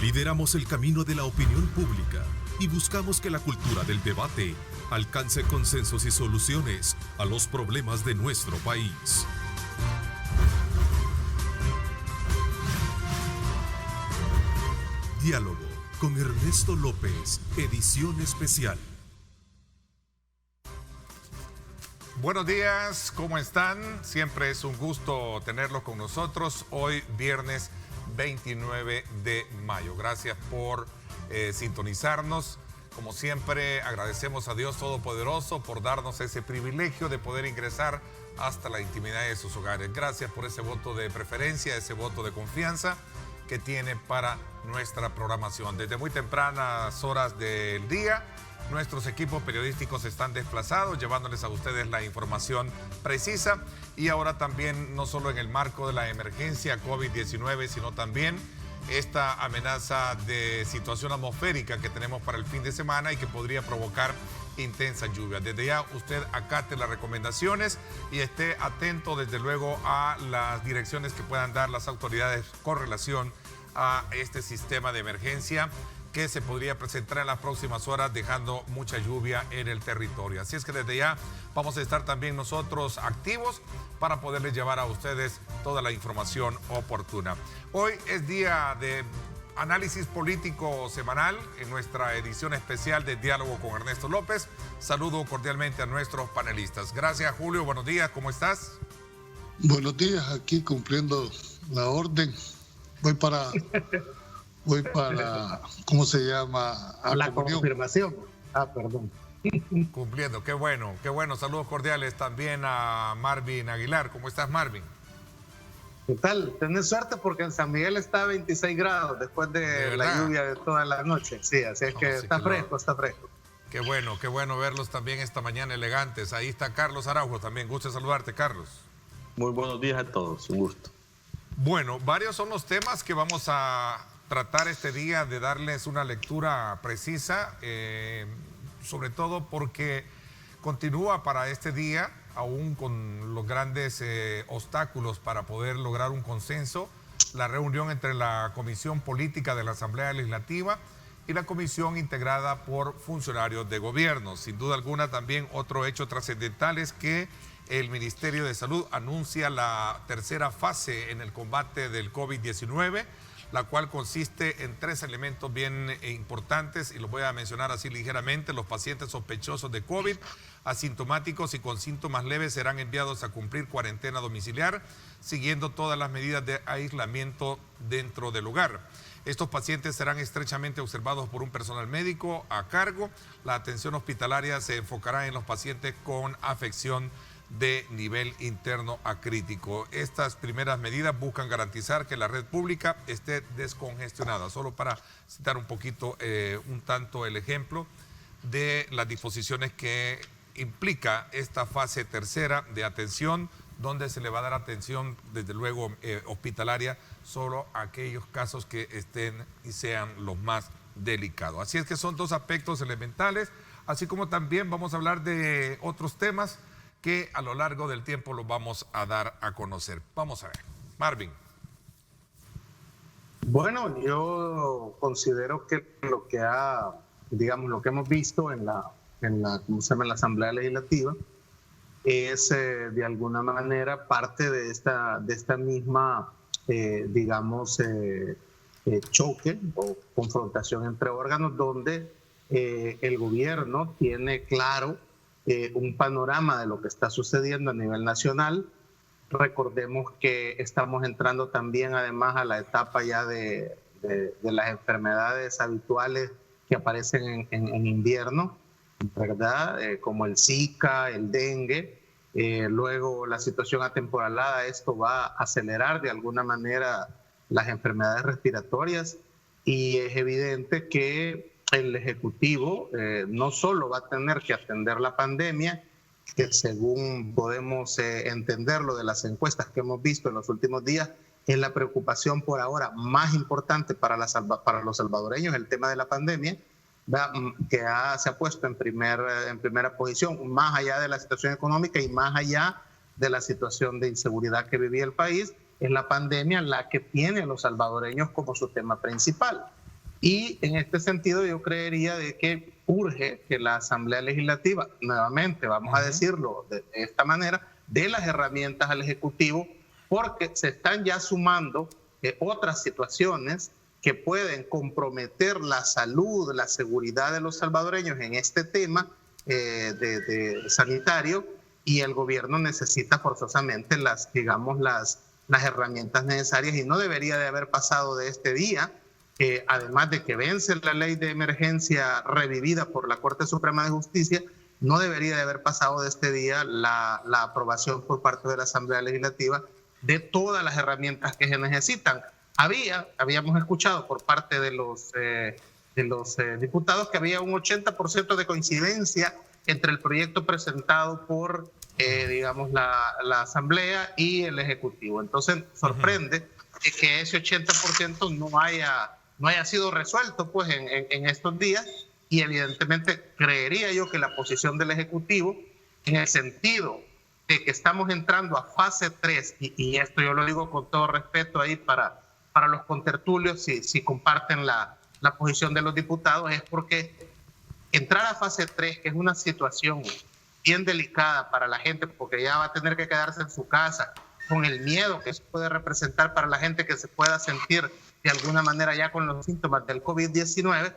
Lideramos el camino de la opinión pública y buscamos que la cultura del debate alcance consensos y soluciones a los problemas de nuestro país. Diálogo con Ernesto López, edición especial. Buenos días, ¿cómo están? Siempre es un gusto tenerlos con nosotros. Hoy, viernes 29 de mayo. Gracias por sintonizarnos. Como siempre, agradecemos a Dios Todopoderoso por darnos ese privilegio de poder ingresar hasta la intimidad de sus hogares. Gracias por ese voto de preferencia, ese voto de confianza que tiene para nuestra programación. Desde muy tempranas horas del día, nuestros equipos periodísticos están desplazados, llevándoles a ustedes la información precisa, y ahora también no solo en el marco de la emergencia COVID-19, sino también esta amenaza de situación atmosférica que tenemos para el fin de semana y que podría provocar intensa lluvia. Desde ya usted acate las recomendaciones y esté atento desde luego a las direcciones que puedan dar las autoridades con relación a este sistema de emergencia que se podría presentar en las próximas horas, dejando mucha lluvia en el territorio. Así es que desde ya vamos a estar también nosotros activos para poderles llevar a ustedes toda la información oportuna. Hoy es día de análisis político semanal en nuestra edición especial de Diálogo con Ernesto López. Saludo cordialmente a nuestros panelistas. Gracias, Julio. Buenos días. ¿Cómo estás? Buenos días. Aquí cumpliendo la orden. Voy para ¿cómo se llama? A la comunión. Confirmación. Perdón. Cumpliendo. Qué bueno, qué bueno. Saludos cordiales también a Marvin Aguilar. ¿Cómo estás, Marvin? ¿Qué tal? Tenés suerte porque en San Miguel está a 26 grados después de la lluvia de toda la noche. Sí, así es que está fresco, está fresco. Qué bueno verlos también esta mañana elegantes. Ahí está Carlos Araujo también. Gusto saludarte, Carlos. Muy buenos días a todos, un gusto. Bueno, varios son los temas que vamos a tratar este día de darles una lectura precisa, sobre todo porque continúa para este día, aún con los grandes obstáculos para poder lograr un consenso, la reunión entre la Comisión Política de la Asamblea Legislativa y la comisión integrada por funcionarios de gobierno. Sin duda alguna, también otro hecho trascendental es que el Ministerio de Salud anuncia la tercera fase en el combate del COVID-19, la cual consiste en 3 elementos bien importantes, y los voy a mencionar así ligeramente. Los pacientes sospechosos de COVID, asintomáticos y con síntomas leves serán enviados a cumplir cuarentena domiciliar, siguiendo todas las medidas de aislamiento dentro del hogar. Estos pacientes serán estrechamente observados por un personal médico a cargo. La atención hospitalaria se enfocará en los pacientes con afección de nivel interno a crítico. Estas primeras medidas buscan garantizar que la red pública esté descongestionada. Solo para citar un poquito, un tanto el ejemplo de las disposiciones que implica esta fase tercera de atención, donde se le va a dar atención, desde luego, hospitalaria, solo a aquellos casos que estén y sean los más delicados. Así es que son 2 aspectos elementales, así como también vamos a hablar de otros temas que a lo largo del tiempo los vamos a dar a conocer. Vamos a ver. Marvin. Bueno, yo considero que lo que hemos visto en la Asamblea Legislativa es de alguna manera parte de esta misma, choque o confrontación entre órganos, donde el gobierno tiene claro un panorama de lo que está sucediendo a nivel nacional. Recordemos que estamos entrando también además a la etapa ya de las enfermedades habituales que aparecen en invierno, ¿verdad? Como el Zika, el dengue. Luego la situación atemporalada, esto va a acelerar de alguna manera las enfermedades respiratorias, y es evidente que el Ejecutivo no solo va a tener que atender la pandemia, que según podemos entenderlo de las encuestas que hemos visto en los últimos días, es la preocupación por ahora más importante para los salvadoreños, el tema de la pandemia, que se ha puesto en primera posición, más allá de la situación económica y más allá de la situación de inseguridad que vivía el país. Es la pandemia la que tiene a los salvadoreños como su tema principal. Y en este sentido yo creería de que urge que la Asamblea Legislativa, nuevamente vamos a decirlo de esta manera, dé las herramientas al Ejecutivo, porque se están ya sumando otras situaciones que pueden comprometer la salud, la seguridad de los salvadoreños en este tema de sanitario, y el gobierno necesita forzosamente las herramientas necesarias, y no debería de haber pasado de este día. Además de que vence la ley de emergencia revivida por la Corte Suprema de Justicia, no debería de haber pasado de este día la aprobación por parte de la Asamblea Legislativa de todas las herramientas que se necesitan. Habíamos escuchado por parte de los diputados que había un 80% de coincidencia entre el proyecto presentado por la Asamblea y el Ejecutivo. Entonces sorprende que ese 80% no haya sido resuelto pues en estos días, y evidentemente creería yo que la posición del Ejecutivo, en el sentido de que estamos entrando a fase 3, y esto yo lo digo con todo respeto ahí para los contertulios, si comparten la posición de los diputados, es porque entrar a fase 3, que es una situación bien delicada para la gente, porque ya va a tener que quedarse en su casa, con el miedo que eso puede representar para la gente que se pueda sentir de alguna manera ya con los síntomas del COVID-19,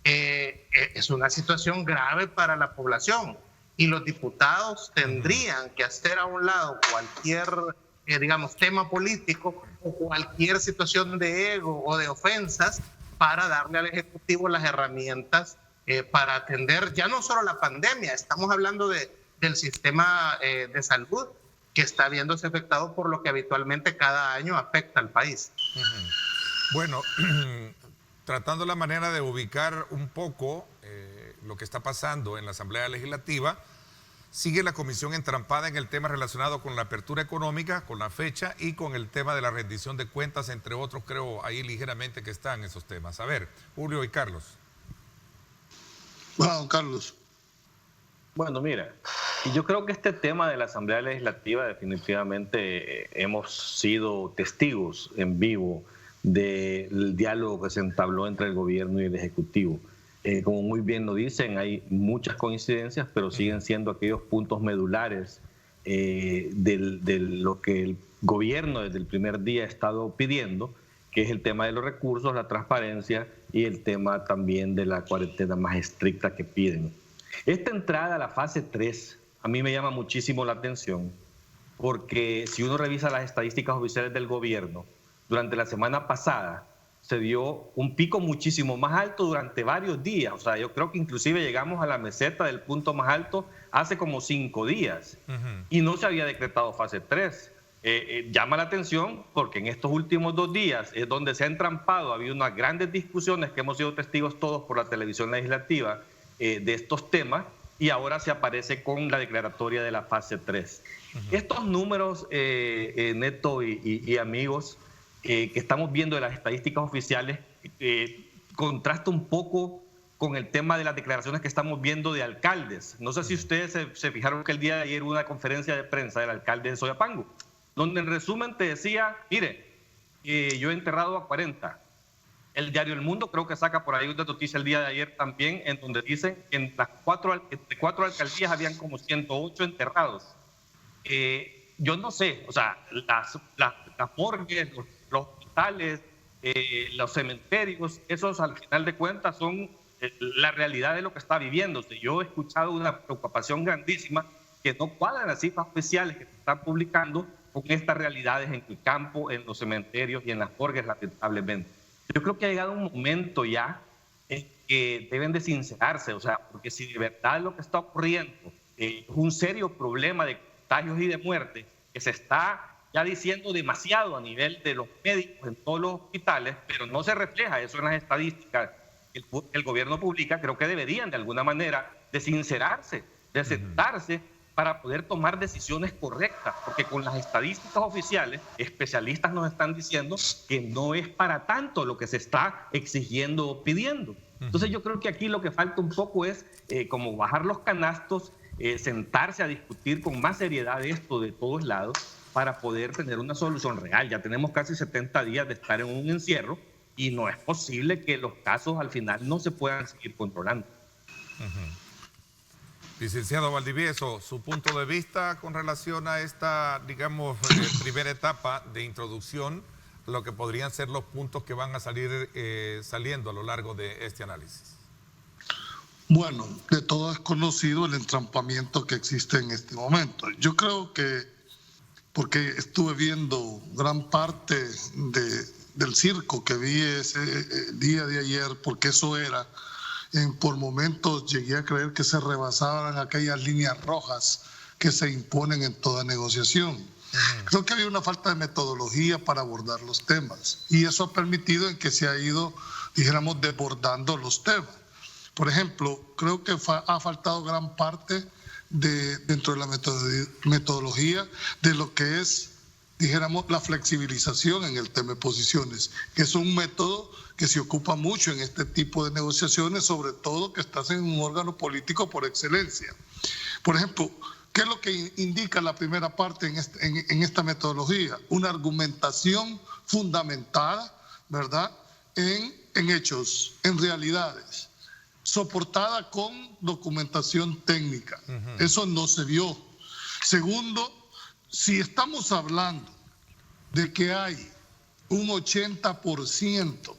es una situación grave para la población, y los diputados tendrían que hacer a un lado cualquier, tema político o cualquier situación de ego o de ofensas para darle al Ejecutivo las herramientas para atender ya no solo la pandemia, estamos hablando del sistema de salud que está viéndose afectado por lo que habitualmente cada año afecta al país. Bueno, tratando la manera de ubicar un poco lo que está pasando en la Asamblea Legislativa, sigue la comisión entrampada en el tema relacionado con la apertura económica, con la fecha y con el tema de la rendición de cuentas, entre otros, creo ahí ligeramente que están esos temas. A ver, Julio y Carlos. Bueno, Carlos. Bueno, mira, yo creo que este tema de la Asamblea Legislativa definitivamente hemos sido testigos en vivo del diálogo que se entabló entre el gobierno y el Ejecutivo. Como muy bien lo dicen, hay muchas coincidencias, pero siguen siendo aquellos puntos medulares de lo que el gobierno desde el primer día ha estado pidiendo, que es el tema de los recursos, la transparencia y el tema también de la cuarentena más estricta que piden. Esta entrada a la fase 3 a mí me llama muchísimo la atención, porque si uno revisa las estadísticas oficiales del gobierno, durante la semana pasada se dio un pico muchísimo más alto durante varios días. O sea, yo creo que inclusive llegamos a la meseta del punto más alto hace como 5 días y no se había decretado fase 3. Llama la atención porque en estos últimos 2 días es donde se ha entrampado, ha habido unas grandes discusiones que hemos sido testigos todos por la televisión legislativa de estos temas, y ahora se aparece con la declaratoria de la fase 3. Estos números, Neto y amigos, que estamos viendo de las estadísticas oficiales, contrasta un poco con el tema de las declaraciones que estamos viendo de alcaldes. No sé si ustedes se fijaron que el día de ayer hubo una conferencia de prensa del alcalde de Soyapango, donde en resumen te decía, mire, yo he enterrado a 40. El diario El Mundo creo que saca por ahí una noticia el día de ayer también, en donde dicen que entre 4 alcaldías habían como 108 enterrados. Yo no sé, o sea, las morgues, los hospitales, los cementerios, esos al final de cuentas son la realidad de lo que está viviéndose. Yo he escuchado una preocupación grandísima que no cuadran las cifras oficiales que se están publicando con estas realidades en el campo, en los cementerios y en las morgues, lamentablemente. Yo creo que ha llegado un momento ya en que deben de sincerarse, o sea, porque si de verdad lo que está ocurriendo es un serio problema de contagios y de muerte, que se está ya diciendo demasiado a nivel de los médicos en todos los hospitales, pero no se refleja eso en las estadísticas que el gobierno publica, creo que deberían de alguna manera de sincerarse, de sentarse para poder tomar decisiones correctas, porque con las estadísticas oficiales, especialistas nos están diciendo que no es para tanto lo que se está exigiendo o pidiendo. Entonces yo creo que aquí lo que falta un poco es como bajar los canastos, sentarse a discutir con más seriedad esto de todos lados para poder tener una solución real. Ya tenemos casi 70 días de estar en un encierro y no es posible que los casos al final no se puedan seguir controlando. Licenciado Valdivieso, su punto de vista con relación a esta, digamos, primera etapa de introducción, lo que podrían ser los puntos que van a salir saliendo a lo largo de este análisis. Bueno, de todo es conocido el entrampamiento que existe en este momento. Yo creo que, porque estuve viendo gran parte del circo que vi ese día de ayer, porque eso era, por momentos llegué a creer que se rebasaban aquellas líneas rojas que se imponen en toda negociación. Creo que había una falta de metodología para abordar los temas y eso ha permitido en que se ha ido, dijéramos, desbordando los temas. Por ejemplo, creo que ha faltado gran parte dentro de la metodología de lo que es, dijéramos, la flexibilización en el tema de posiciones, que es un método que se ocupa mucho en este tipo de negociaciones, sobre todo que estás en un órgano político por excelencia. Por ejemplo, ¿qué es lo que indica la primera parte en esta metodología? Una argumentación fundamentada, ¿verdad?, en hechos, en realidades, soportada con documentación técnica. Eso no se vio. Segundo, si estamos hablando de que hay un 80%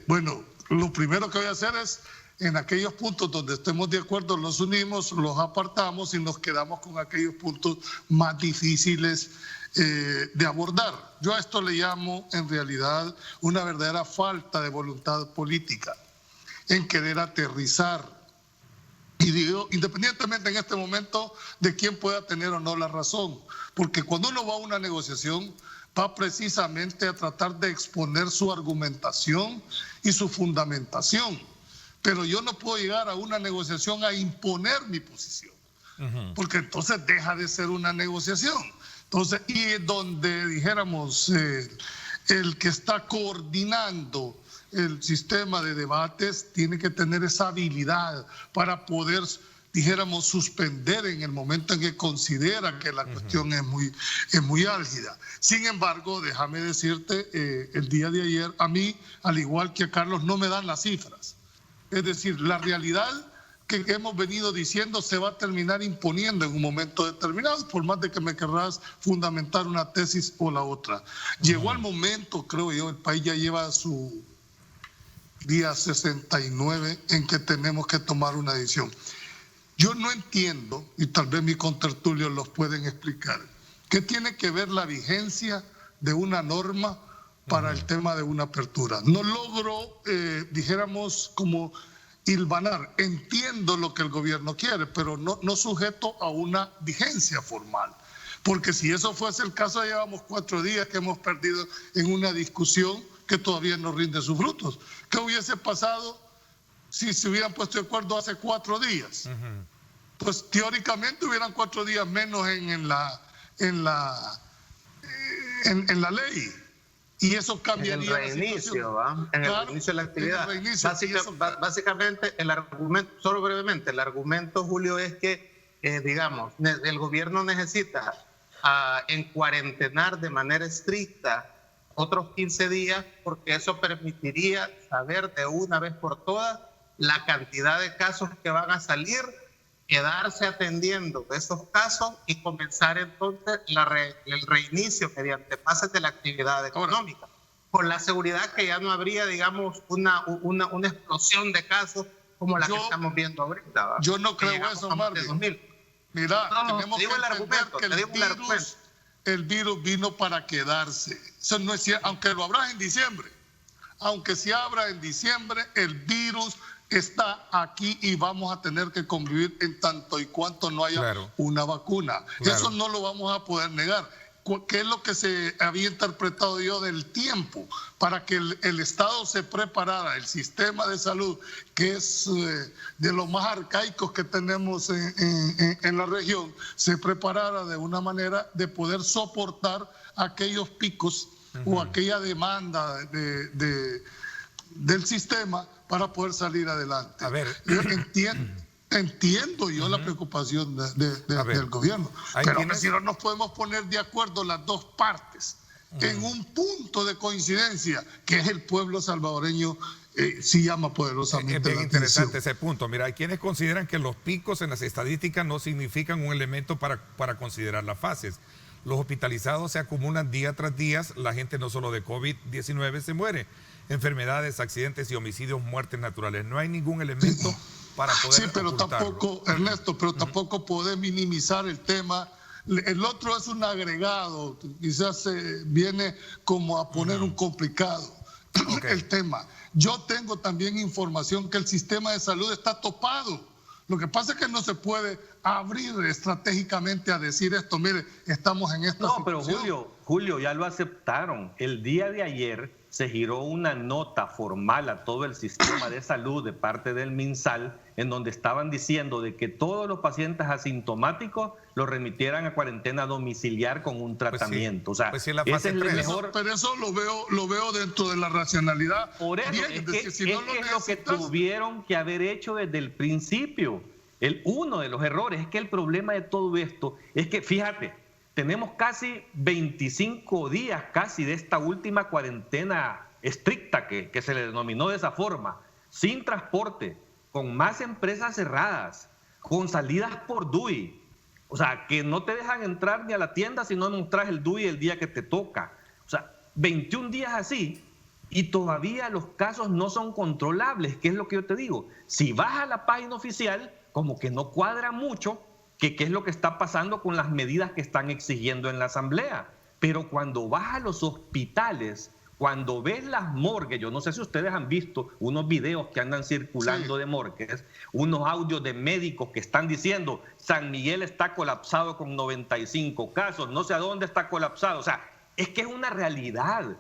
bueno, lo primero que voy a hacer es, en aquellos puntos donde estemos de acuerdo, los unimos, los apartamos y nos quedamos con aquellos puntos más difíciles de abordar. Yo a esto le llamo, en realidad, una verdadera falta de voluntad política en querer aterrizar. Y digo, independientemente en este momento de quién pueda tener o no la razón, porque cuando uno va a una negociación, va precisamente a tratar de exponer su argumentación y su fundamentación. Pero yo no puedo llegar a una negociación a imponer mi posición, porque entonces deja de ser una negociación. Entonces, y donde dijéramos, el que está coordinando el sistema de debates tiene que tener esa habilidad para poder, dijéramos, suspender en el momento en que considera que la cuestión es muy álgida. Sin embargo, déjame decirte, el día de ayer, a mí, al igual que a Carlos, no me dan las cifras. Es decir, la realidad que hemos venido diciendo se va a terminar imponiendo en un momento determinado, por más de que me querrás fundamentar una tesis o la otra. Llegó el momento, creo yo, el país ya lleva su día 69 en que tenemos que tomar una decisión. Yo no entiendo, y tal vez mis contertulios los pueden explicar, ¿qué tiene que ver la vigencia de una norma para el tema de una apertura? No logro, dijéramos, como hilvanar. Entiendo lo que el gobierno quiere, pero no sujeto a una vigencia formal. Porque si eso fuese el caso, llevamos 4 días que hemos perdido en una discusión que todavía no rinde sus frutos. ¿Qué hubiese pasado si se hubieran puesto de acuerdo hace 4 días? Pues teóricamente hubieran 4 días menos en la ley. Y eso cambiaría el reinicio, en el reinicio de la actividad. Básicamente, el argumento, solo brevemente, el argumento, Julio, es que, digamos, el gobierno necesita encuarentenar de manera estricta otros 15 días, porque eso permitiría saber de una vez por todas la cantidad de casos que van a salir, quedarse atendiendo esos casos y comenzar entonces el reinicio mediante pases de la actividad económica, con la seguridad que ya no habría, digamos, una explosión de casos como la que estamos viendo ahorita, ¿va? Yo no creo eso, Mario. Mira, tenemos que entender que el virus vino para quedarse. Eso no es cierto, aunque lo abras en diciembre. Aunque se abra en diciembre, el virus está aquí y vamos a tener que convivir en tanto y cuanto no haya una vacuna. Eso no lo vamos a poder negar. ¿Qué es lo que se había interpretado yo del tiempo? Para que el Estado se preparara, el sistema de salud, que es de los más arcaicos que tenemos en la región, se preparara de una manera de poder soportar aquellos picos o aquella demanda del sistema para poder salir adelante. A ver, yo entiendo yo la preocupación del gobierno, pero que si no nos podemos poner de acuerdo las dos partes en un punto de coincidencia, que es el pueblo salvadoreño. Sí llama poderosamente es bien la interesante atención. ese punto. Mira, hay quienes consideran que los picos en las estadísticas no significan un elemento para considerar las fases. Los hospitalizados se acumulan día tras día, la gente no solo de COVID-19 se muere, enfermedades, accidentes y homicidios, muertes naturales. No hay ningún elemento para poder Sí, pero ocultarlo. tampoco, Ernesto, pero tampoco puede minimizar el tema. El otro es un agregado, quizás viene como a poner un complicado el tema. Yo tengo también información que el sistema de salud está topado. Lo que pasa es que no se puede abrir estratégicamente a decir esto, mire, estamos en esta situación. Pero Julio, ya lo aceptaron. El día de ayer se giró una nota formal a todo el sistema de salud de parte del MinSal, en donde estaban diciendo de que todos los pacientes asintomáticos los remitieran a cuarentena domiciliar con un tratamiento. O sea, pues sí, en la fase ese es el 3. mejor. Pero eso lo veo dentro de la racionalidad. Por eso, Bien, es decir, que, si no es lo que tuvieron que haber hecho desde el principio. Uno de los errores es que el problema de todo esto es que, fíjate, tenemos casi 25 días casi de esta última cuarentena estricta que se le denominó de esa forma, sin transporte, con más empresas cerradas, con salidas por DUI. O sea, que no te dejan entrar ni a la tienda si no mostras el DUI el día que te toca. O sea, 21 días así y todavía los casos no son controlables, que es lo que yo te digo. Si vas a la página oficial, como que no cuadra mucho qué es lo que está pasando con las medidas que están exigiendo en la Asamblea. Pero cuando vas a los hospitales, cuando ves las morgues, yo no sé si ustedes han visto unos videos que andan circulando de morgues, unos audios de médicos que están diciendo San Miguel está colapsado con 95 casos, no sé a dónde está colapsado. O sea, es que es una realidad.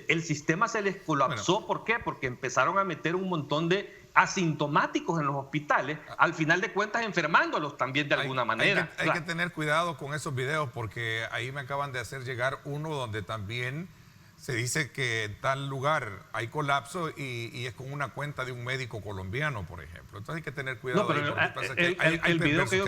El sistema se les colapsó. Bueno, ¿por qué? Porque empezaron a meter un montón de asintomáticos en los hospitales, al final de cuentas enfermándolos también de alguna manera. Hay que tener cuidado con esos videos, porque ahí me acaban de hacer llegar uno donde también se dice que en tal lugar hay colapso y es con una cuenta de un médico colombiano, por ejemplo. Entonces hay que tener cuidado. No, pero el video que yo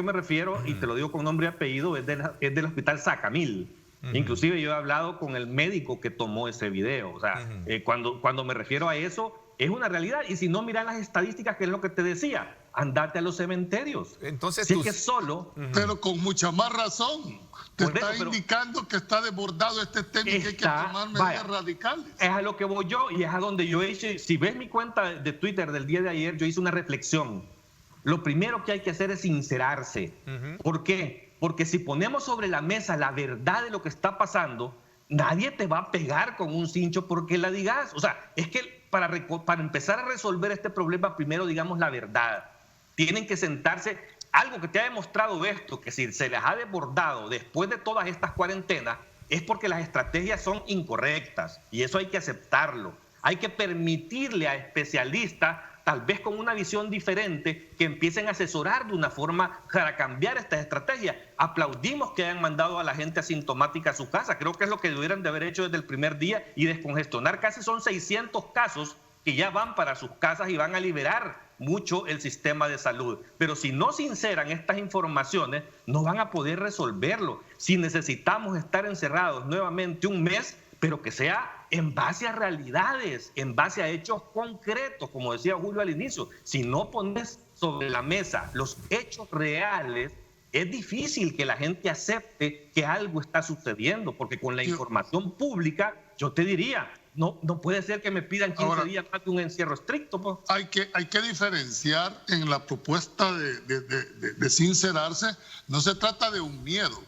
me refiero, y te lo digo con nombre y apellido, es del hospital Sacamil. Inclusive yo he hablado con el médico que tomó ese video. O sea, cuando me refiero a eso, es una realidad. Y si no, miran las estadísticas, que es lo que te decía, andate a los cementerios. Entonces, si es que solo... Pero con mucha más razón. Te está indicando que está desbordado este tema y que hay que tomar medidas radicales. Es a lo que voy yo y es a donde yo hice. Si ves mi cuenta de Twitter del día de ayer, yo hice una reflexión. Lo primero que hay que hacer es sincerarse. ¿Por qué? Porque si ponemos sobre la mesa la verdad de lo que está pasando, nadie te va a pegar con un cincho porque la digas. O sea, es que para empezar a resolver este problema, primero digamos la verdad. Tienen que sentarse. Algo que te ha demostrado esto, que si se les ha desbordado después de todas estas cuarentenas, es porque las estrategias son incorrectas. Y eso hay que aceptarlo. Hay que permitirle a especialistas, tal vez con una visión diferente, que empiecen a asesorar de una forma para cambiar estas estrategias. Aplaudimos que hayan mandado a la gente asintomática a su casa. Creo que es lo que debieran de haber hecho desde el primer día y descongestionar. Casi son 600 casos que ya van para sus casas y van a liberar mucho el sistema de salud. Pero si no sinceran estas informaciones, no van a poder resolverlo. Si necesitamos estar encerrados nuevamente un mes, pero que sea en base a realidades, en base a hechos concretos, como decía Julio al inicio. Si no pones sobre la mesa los hechos reales, es difícil que la gente acepte que algo está sucediendo, porque con la información pública, yo te diría, no puede ser que me pidan 15 días más de un encierro estricto. Pues. Hay que diferenciar en la propuesta de sincerarse. No se trata de un miedo,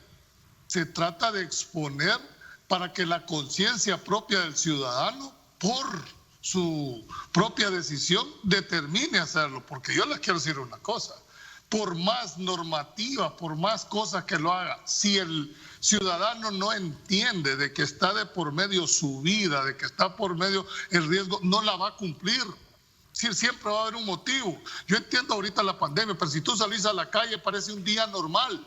se trata de exponer para que la conciencia propia del ciudadano, por su propia decisión, determine hacerlo. Porque yo les quiero decir una cosa, por más normativa, por más cosas que lo haga, si el ciudadano no entiende de que está de por medio su vida, de que está por medio el riesgo, no la va a cumplir. Siempre va a haber un motivo. Yo entiendo ahorita la pandemia, pero si tú salís a la calle parece un día normal,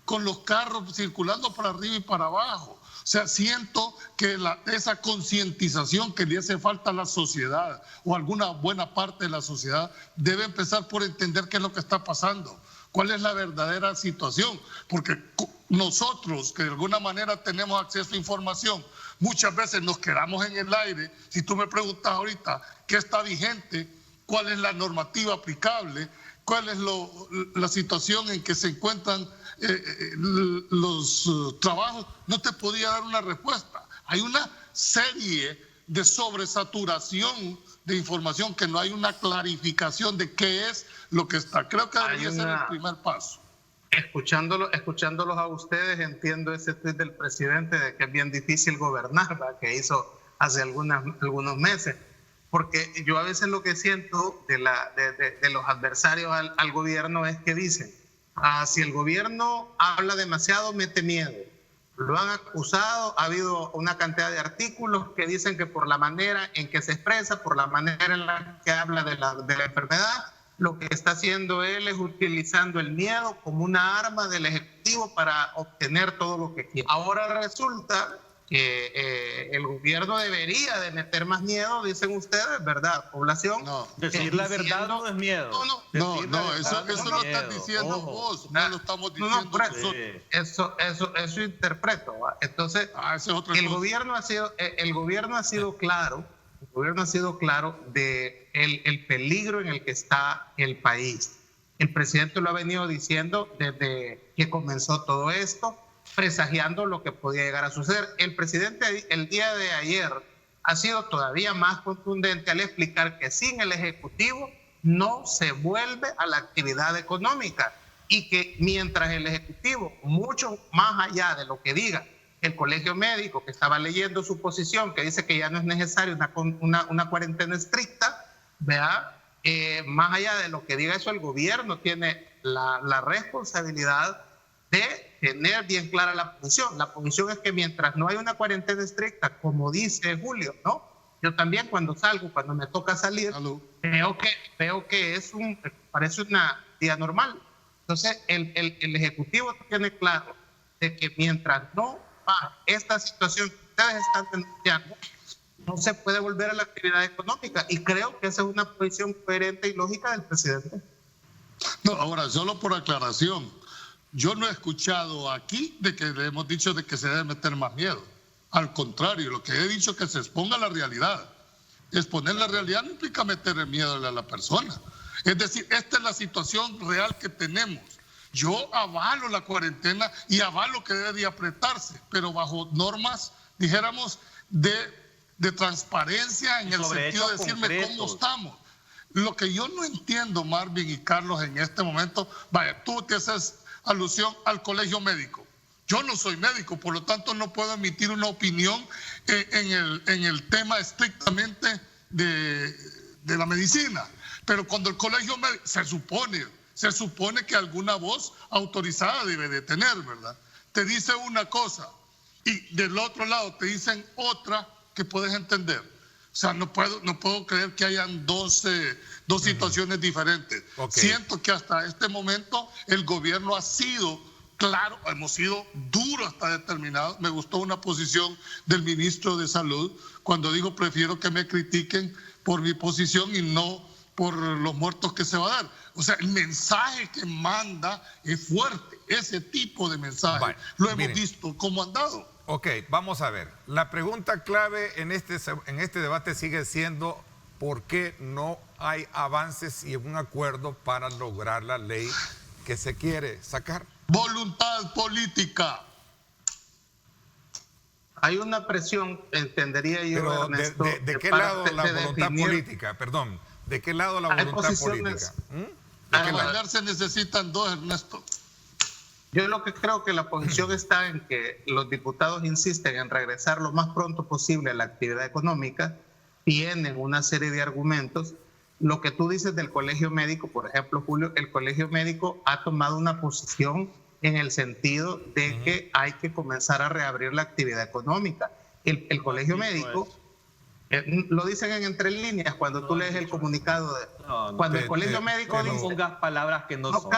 con los carros circulando para arriba y para abajo. O sea, siento que esa concientización que le hace falta a la sociedad o alguna buena parte de la sociedad debe empezar por entender qué es lo que está pasando, cuál es la verdadera situación. Porque nosotros, que de alguna manera tenemos acceso a información, muchas veces nos quedamos en el aire. Si tú me preguntas ahorita qué está vigente, cuál es la normativa aplicable, cuál es la situación en que se encuentran los trabajos, no te podía dar una respuesta. Hay una serie de sobresaturación de información que no hay una clarificación de qué es lo que está. Creo que debería ser el primer paso. Escuchándolos a ustedes, entiendo ese tuit del presidente de que es bien difícil gobernar, ¿verdad?, que hizo hace algunos meses. Porque yo a veces lo que siento de los adversarios al gobierno es que dicen, si el gobierno habla demasiado, mete miedo. Lo han acusado, ha habido una cantidad de artículos que dicen que por la manera en que se expresa, por la manera en la que habla de la enfermedad, lo que está haciendo él es utilizando el miedo como una arma del Ejecutivo para obtener todo lo que quiere. Ahora resulta que el gobierno debería de meter más miedo, dicen ustedes, ¿verdad, población? No, decir la verdad no es miedo. No, eso lo estás diciendo vos, no lo estamos diciendo nosotros. Eso interpreto, ¿va? Entonces, el gobierno ha sido claro. El gobierno ha sido claro de el peligro en el que está el país. El presidente lo ha venido diciendo desde que comenzó todo esto, presagiando lo que podía llegar a suceder. El presidente el día de ayer ha sido todavía más contundente al explicar que sin el Ejecutivo no se vuelve a la actividad económica y que mientras el Ejecutivo, mucho más allá de lo que diga el Colegio Médico, que estaba leyendo su posición, que dice que ya no es necesaria una cuarentena estricta, ¿vea? Más allá de lo que diga eso, el gobierno tiene la responsabilidad de tener bien clara la posición. La posición es que mientras no hay una cuarentena estricta, como dice Julio, ¿no? Yo también cuando me toca salir, veo que parece una día normal. Entonces, el Ejecutivo tiene claro de que mientras no va esta situación que ustedes están denunciando, no se puede volver a la actividad económica. Y creo que esa es una posición coherente y lógica del presidente. No, ahora, solo por aclaración, yo no he escuchado aquí de que le hemos dicho de que se debe meter más miedo. Al contrario, lo que he dicho es que se exponga la realidad. Exponer la realidad no implica meterle miedo a la persona. Es decir, esta es la situación real que tenemos. Yo avalo la cuarentena y avalo que debe de apretarse, pero bajo normas, dijéramos, de transparencia en el sentido de decirme cómo estamos. Lo que yo no entiendo, Marvin y Carlos, en este momento, vaya, tú te haces alusión al Colegio Médico. Yo no soy médico, por lo tanto no puedo emitir una opinión en el tema estrictamente de la medicina. Pero cuando el Colegio Médico, se supone que alguna voz autorizada debe de tener, ¿verdad? Te dice una cosa y del otro lado te dicen otra que puedes entender. O sea, no puedo creer que hayan dos situaciones diferentes. Okay. Siento que hasta este momento el gobierno ha sido claro, hemos sido duros hasta determinado. Me gustó una posición del ministro de Salud cuando dijo: prefiero que me critiquen por mi posición y no por los muertos que se va a dar. O sea, el mensaje que manda es fuerte, ese tipo de mensaje. Lo hemos visto cómo han dado. Ok, vamos a ver. La pregunta clave en este debate sigue siendo: ¿por qué no hay avances y un acuerdo para lograr la ley que se quiere sacar? Voluntad política. Hay una presión, entendería yo, pero Ernesto, ¿de qué lado la voluntad política? Perdón, ¿de qué lado la voluntad política? Para bailar se necesitan dos, Ernesto. Yo lo que creo que la posición está en que los diputados insisten en regresar lo más pronto posible a la actividad económica, tienen una serie de argumentos. Lo que tú dices del Colegio Médico, por ejemplo, Julio, el Colegio Médico ha tomado una posición en el sentido de que hay que comenzar a reabrir la actividad económica. El Colegio Médico, lo dicen en entre líneas cuando tú lees el comunicado. Cuando el Colegio Médico dice... No pongas palabras que no son.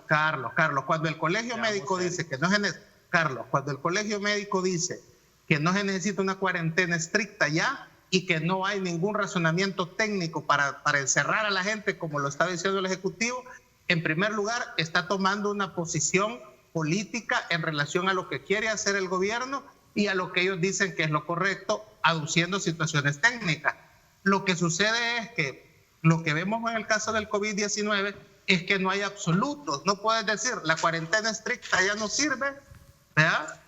Carlos, cuando el Colegio Médico dice que no se... Carlos, cuando el Colegio Médico dice que no se necesita una cuarentena estricta ya y que no hay ningún razonamiento técnico para encerrar a la gente como lo está diciendo el Ejecutivo, en primer lugar está tomando una posición política en relación a lo que quiere hacer el gobierno y a lo que ellos dicen que es lo correcto, aduciendo situaciones técnicas. Lo que sucede es que lo que vemos en el caso del COVID-19 es que no hay absolutos. No puedes decir la cuarentena estricta ya no sirve, ¿verdad?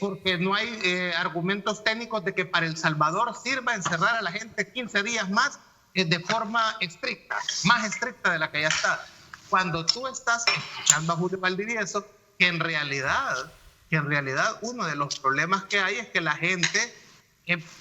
Porque no hay argumentos técnicos de que para El Salvador sirva encerrar a la gente 15 días más de forma estricta, más estricta de la que ya está. Cuando tú estás escuchando a Julio Valdivieso, que en realidad uno de los problemas que hay es que la gente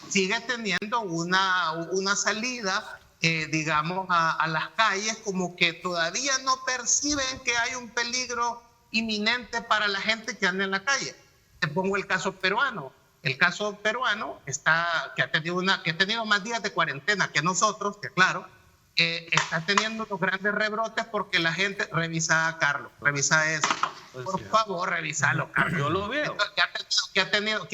sigue teniendo una salida, digamos, a las calles, como que todavía no perciben que hay un peligro inminente para la gente que anda en la calle. Te pongo el caso peruano. El caso peruano que ha tenido más días de cuarentena que nosotros, que claro, está teniendo los grandes rebrotes porque la gente, revisa a Carlos, revisa eso. Por favor, revisalo, Carlos. Yo lo veo. Que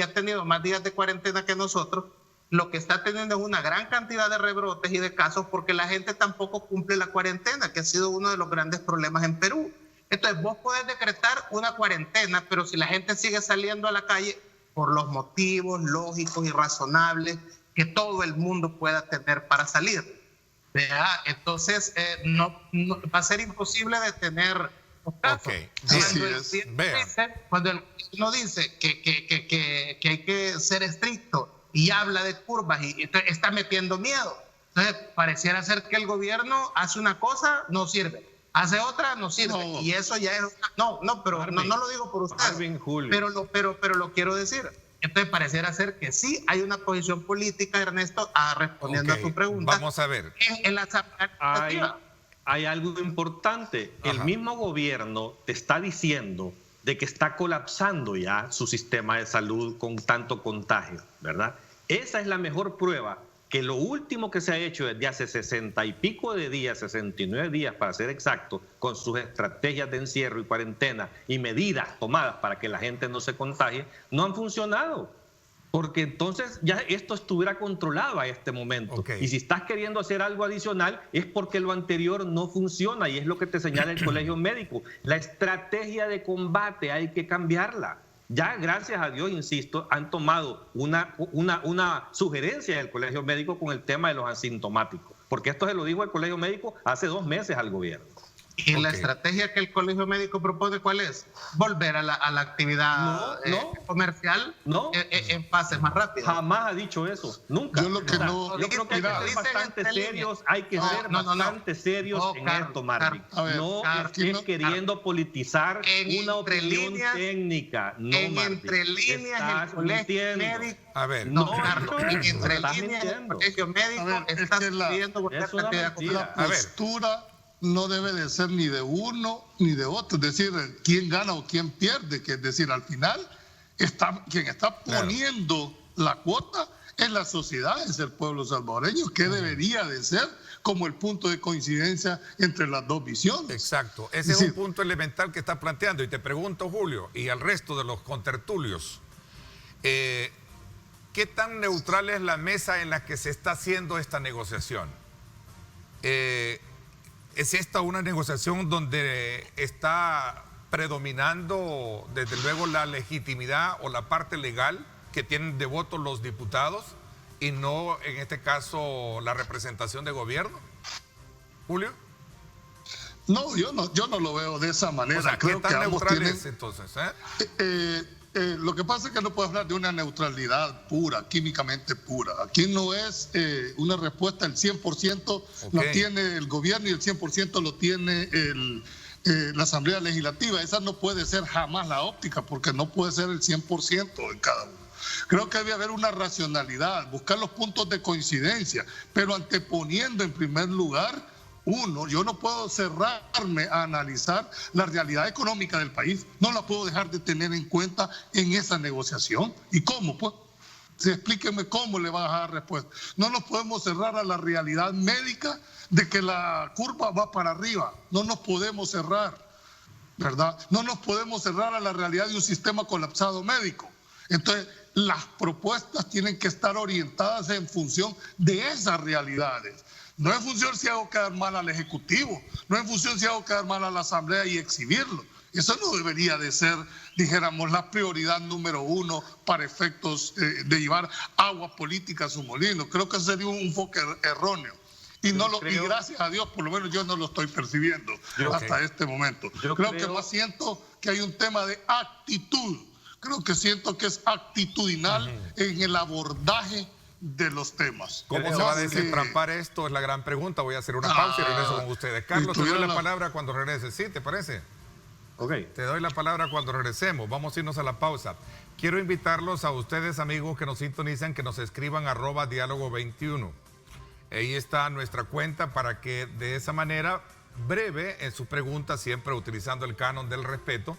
ha tenido más días de cuarentena que nosotros, lo que está teniendo es una gran cantidad de rebrotes y de casos porque la gente tampoco cumple la cuarentena, que ha sido uno de los grandes problemas en Perú. Entonces, vos podés decretar una cuarentena, pero si la gente sigue saliendo a la calle por los motivos lógicos y razonables que todo el mundo pueda tener para salir, ¿verdad? Entonces, no va a ser imposible detener los casos. Okay. Cuando el gobierno dice que hay que ser estricto y habla de curvas y está metiendo miedo. Entonces, pareciera ser que el gobierno hace una cosa, no sirve. Hace otra, no sirve. No. Y eso ya es... No lo digo por usted. Pero lo quiero decir. Entonces, pareciera ser que sí hay una posición política, Ernesto, respondiendo a tu pregunta. Vamos a ver. En la hay algo importante. Ajá. El mismo gobierno te está diciendo de que está colapsando ya su sistema de salud con tanto contagio, ¿verdad? Esa es la mejor prueba que lo último que se ha hecho desde hace 60 y pico de días, 69 días para ser exacto, con sus estrategias de encierro y cuarentena y medidas tomadas para que la gente no se contagie, no han funcionado. Porque entonces ya esto estuviera controlado a este momento. Okay. Y si estás queriendo hacer algo adicional es porque lo anterior no funciona y es lo que te señala el Colegio Médico. La estrategia de combate hay que cambiarla. Ya, gracias a Dios, insisto, han tomado una sugerencia del Colegio Médico con el tema de los asintomáticos. Porque esto se lo dijo el Colegio Médico hace 2 meses al gobierno. ¿Y la estrategia que el Colegio Médico propone cuál es? Volver a la actividad comercial en fases más rápidas. Jamás ha dicho eso, nunca. Yo creo que hay que ser bastante serios, bastante serios en esto, Marvin. No estés queriendo politizar una opinión técnica. No, entre líneas el Colegio Médico. A ver, entre líneas el Colegio Médico está pidiendo volver a la actividad comercial. La postura no debe de ser ni de uno ni de otro, es decir, quién gana o quién pierde, que es decir, al final quien está poniendo la cuota es la sociedad, es el pueblo salvadoreño, que debería de ser como el punto de coincidencia entre las dos visiones. Exacto, ese es un punto elemental que está planteando y te pregunto, Julio, y al resto de los contertulios, ¿qué tan neutral es la mesa en la que se está haciendo esta negociación? ¿Es esta una negociación donde está predominando, desde luego, la legitimidad o la parte legal que tienen de voto los diputados y no, en este caso, la representación de gobierno? ¿Julio? No, yo no lo veo de esa manera. O sea, ¿qué tan neutral es entonces? Lo que pasa es que no puedo hablar de una neutralidad pura, químicamente pura. Aquí no es una respuesta, el 100% la tiene el gobierno y el 100% lo tiene la Asamblea Legislativa. Esa no puede ser jamás la óptica, porque no puede ser el 100% en cada uno. Creo que debe haber una racionalidad, buscar los puntos de coincidencia, pero anteponiendo en primer lugar yo no puedo cerrarme a analizar la realidad económica del país. No la puedo dejar de tener en cuenta en esa negociación. ¿Y cómo? Pues, explíqueme cómo le va a dar respuesta. No nos podemos cerrar a la realidad médica de que la curva va para arriba. No nos podemos cerrar, ¿verdad? No nos podemos cerrar a la realidad de un sistema colapsado médico. Entonces, las propuestas tienen que estar orientadas en función de esas realidades. No en función si hago quedar mal al Ejecutivo, no en función si hago quedar mal a la Asamblea y exhibirlo. Eso no debería de ser, dijéramos, la prioridad número uno para efectos de llevar agua política a su molino. Creo que sería un enfoque erróneo. Y gracias a Dios, por lo menos yo no lo estoy percibiendo hasta este momento. Creo que más siento que hay un tema de actitud. Siento que es actitudinal en el abordaje de los temas. ¿Cómo se va a desentrampar esto? Es la gran pregunta. Voy a hacer una pausa y regreso con ustedes. Carlos, te doy la palabra cuando regreses. ¿Sí? ¿Te parece? Ok. Te doy la palabra cuando regresemos. Vamos a irnos a la pausa. Quiero invitarlos a ustedes, amigos, que nos sintonizan, que nos escriban @diálogo21. Ahí está nuestra cuenta para que de esa manera, breve, en sus preguntas, siempre utilizando el canon del respeto,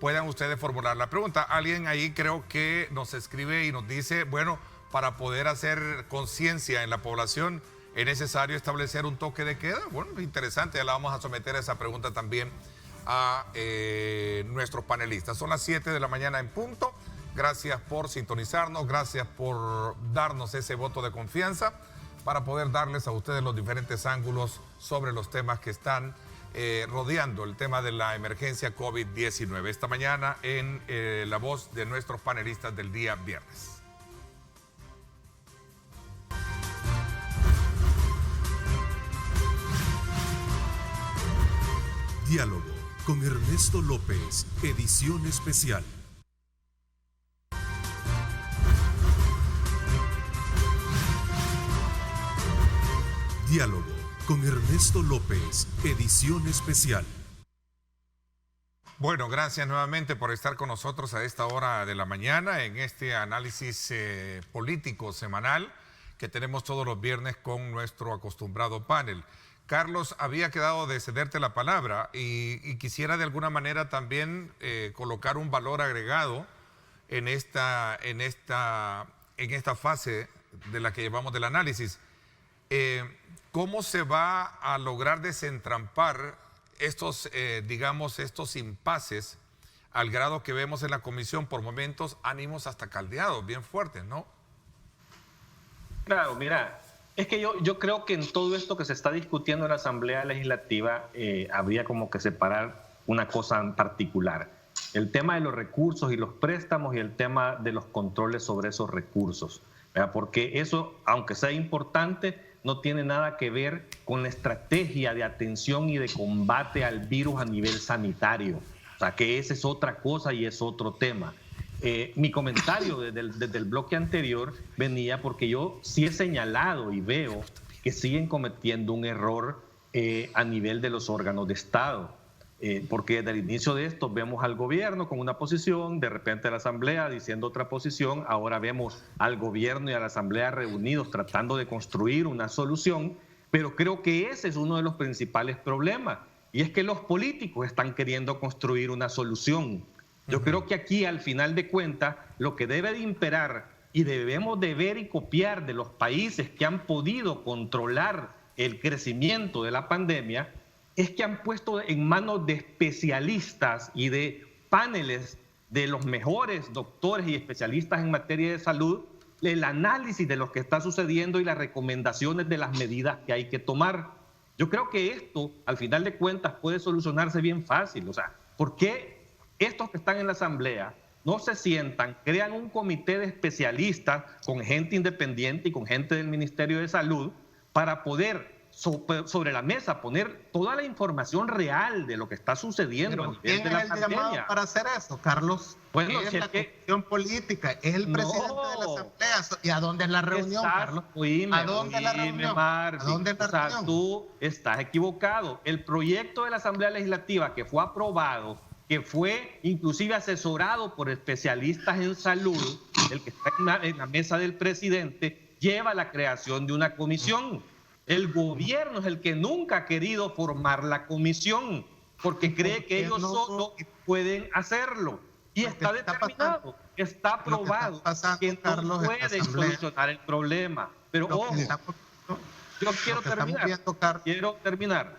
puedan ustedes formular la pregunta. Alguien ahí creo que nos escribe y nos dice, bueno, para poder hacer conciencia en la población es necesario establecer un toque de queda. Bueno, interesante, ya la vamos a someter a esa pregunta también a nuestros panelistas. Son las 7 de la mañana en punto. Gracias por sintonizarnos, gracias por darnos ese voto de confianza para poder darles a ustedes los diferentes ángulos sobre los temas que están rodeando el tema de la emergencia COVID-19. Esta mañana en la voz de nuestros panelistas del día viernes. Diálogo con Ernesto López, edición especial. Diálogo con Ernesto López, edición especial. Bueno, gracias nuevamente por estar con nosotros a esta hora de la mañana en este análisis político semanal que tenemos todos los viernes con nuestro acostumbrado panel. Carlos, había quedado de cederte la palabra y quisiera de alguna manera también colocar un valor agregado en esta fase de la que llevamos del análisis. ¿Cómo se va a lograr desentrampar estos impases al grado que vemos en la comisión por momentos ánimos hasta caldeados, bien fuertes, ¿no? Claro, mira, es que yo creo que en todo esto que se está discutiendo en la Asamblea Legislativa habría como que separar una cosa en particular. El tema de los recursos y los préstamos y el tema de los controles sobre esos recursos, ¿verdad? Porque eso, aunque sea importante, no tiene nada que ver con la estrategia de atención y de combate al virus a nivel sanitario. O sea, que esa es otra cosa y es otro tema. Mi comentario desde el bloque anterior venía porque yo sí he señalado y veo que siguen cometiendo un error a nivel de los órganos de Estado. Porque desde el inicio de esto vemos al gobierno con una posición, de repente a la Asamblea diciendo otra posición, ahora vemos al gobierno y a la Asamblea reunidos tratando de construir una solución, pero creo que ese es uno de los principales problemas, y es que los políticos están queriendo construir una solución. Yo creo que aquí, al final de cuentas, lo que debe de imperar y debemos de ver y copiar de los países que han podido controlar el crecimiento de la pandemia es que han puesto en manos de especialistas y de paneles de los mejores doctores y especialistas en materia de salud el análisis de lo que está sucediendo y las recomendaciones de las medidas que hay que tomar. Yo creo que esto, al final de cuentas, puede solucionarse bien fácil. O sea, ¿por qué estos que están en la Asamblea no se sientan, crean un comité de especialistas con gente independiente y con gente del Ministerio de Salud para poder sobre la mesa poner toda la información real de lo que está sucediendo a nivel de la pandemia? ¿Quién es el llamado para hacer eso, Carlos? Bueno, es la comisión política, es el presidente de la Asamblea. ¿Y a dónde es la reunión, Carlos? ¿A dónde es la reunión? Marvin, ¿A dónde es la reunión? O sea, tú estás equivocado. El proyecto de la Asamblea Legislativa que fue aprobado, que fue inclusive asesorado por especialistas en salud, el que está en la mesa del presidente, lleva a la creación de una comisión. El gobierno es el que nunca ha querido formar la comisión porque cree que ellos solos pueden hacerlo. Y está determinado, está aprobado que no pueden solucionar el problema. Pero ojo, yo quiero terminar.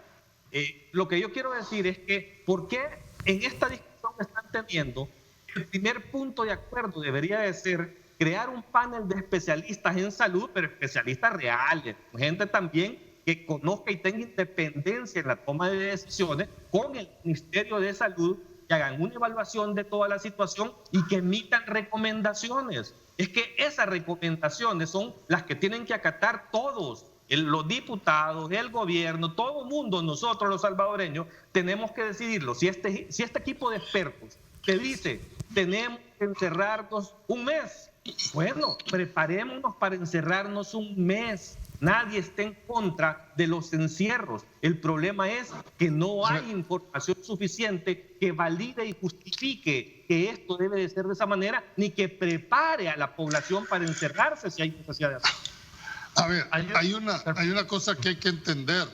Lo que yo quiero decir es que, ¿por qué en esta discusión que están teniendo, el primer punto de acuerdo debería de ser crear un panel de especialistas en salud, pero especialistas reales, gente también que conozca y tenga independencia en la toma de decisiones con el Ministerio de Salud que hagan una evaluación de toda la situación y que emitan recomendaciones. Es que esas recomendaciones son las que tienen que acatar todos, los diputados, el gobierno, todo el mundo, nosotros los salvadoreños, tenemos que decidirlo. Si este equipo de expertos te dice, tenemos que encerrarnos un mes, bueno, preparémonos para encerrarnos un mes. Nadie está en contra de los encierros. El problema es que no hay información suficiente que valide y justifique que esto debe de ser de esa manera, ni que prepare a la población para encerrarse si hay necesidad de hacerlo. A ver, hay una cosa que hay que entender,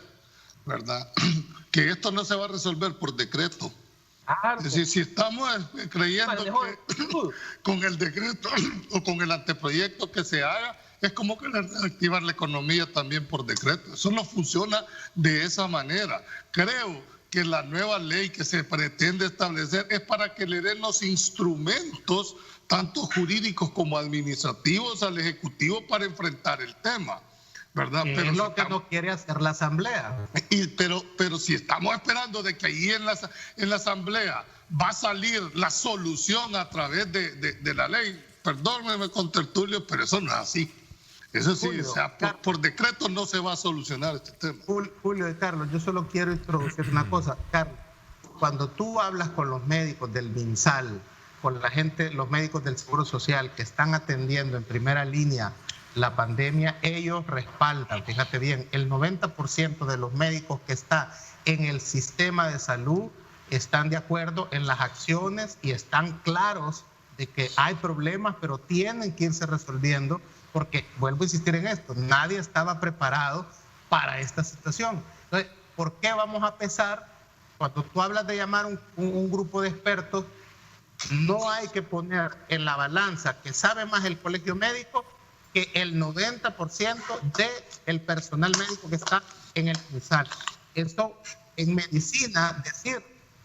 ¿verdad? Que esto no se va a resolver por decreto. Es decir, si estamos creyendo que con el decreto o con el anteproyecto que se haga, es como que reactivar la economía también por decreto. Eso no funciona de esa manera. Creo que la nueva ley que se pretende establecer es para que le den los instrumentos, tanto jurídicos como administrativos, al Ejecutivo para enfrentar el tema, ¿verdad? Pero es lo que no quiere hacer la Asamblea. Pero si estamos esperando de que ahí en la Asamblea va a salir la solución a través de la ley, perdónenme contertulio, pero eso no es así. Eso sí, Julio, o sea, por decreto no se va a solucionar este tema. Julio y Carlos, yo solo quiero introducir una cosa. Carlos, cuando tú hablas con los médicos del MinSal, con la gente, los médicos del Seguro Social que están atendiendo en primera línea la pandemia, ellos respaldan, fíjate bien, el 90% de los médicos que está en el sistema de salud están de acuerdo en las acciones y están claros de que hay problemas, pero tienen que irse resolviendo, porque, vuelvo a insistir en esto, nadie estaba preparado para esta situación. Entonces, ¿por qué vamos a pesar? Cuando tú hablas de llamar un grupo de expertos, no hay que poner en la balanza que sabe más el colegio médico que el 90% del personal médico que está en el MinSal. Esto, en medicina, decir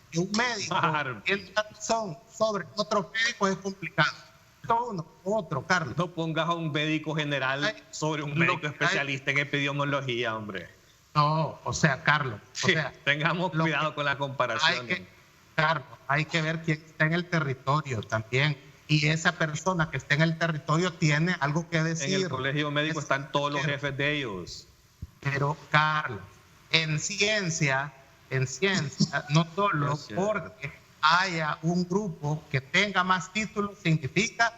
que un médico tiene razón sobre otros médicos es complicado. Uno, otro, Carlos. No pongas a un médico general sobre un médico especialista en epidemiología, hombre. No, o sea, Carlos. O sea, tengamos cuidado con la comparación. Carlos, hay que ver quién está en el territorio también. Y esa persona que está en el territorio tiene algo que decir. En el colegio médico están todos los jefes de ellos. Pero, Carlos, en ciencia, no solo porque haya un grupo que tenga más títulos significa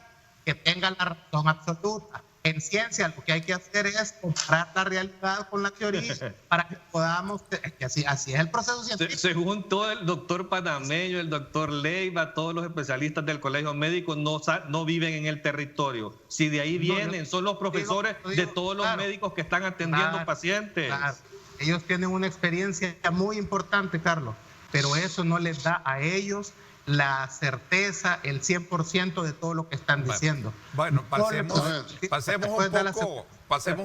que tenga la razón absoluta. En ciencia lo que hay que hacer es comparar la realidad con la teoría para que podamos, que así es el proceso científico. Según todo el doctor Panameño, el doctor Leiva, todos los especialistas del colegio médico no viven en el territorio. Si de ahí vienen, son los profesores de todos los médicos que están atendiendo pacientes. Claro. Ellos tienen una experiencia muy importante, Carlos, pero eso no les da a ellos la certeza, el 100% de todo lo que están diciendo. Bueno, pasemos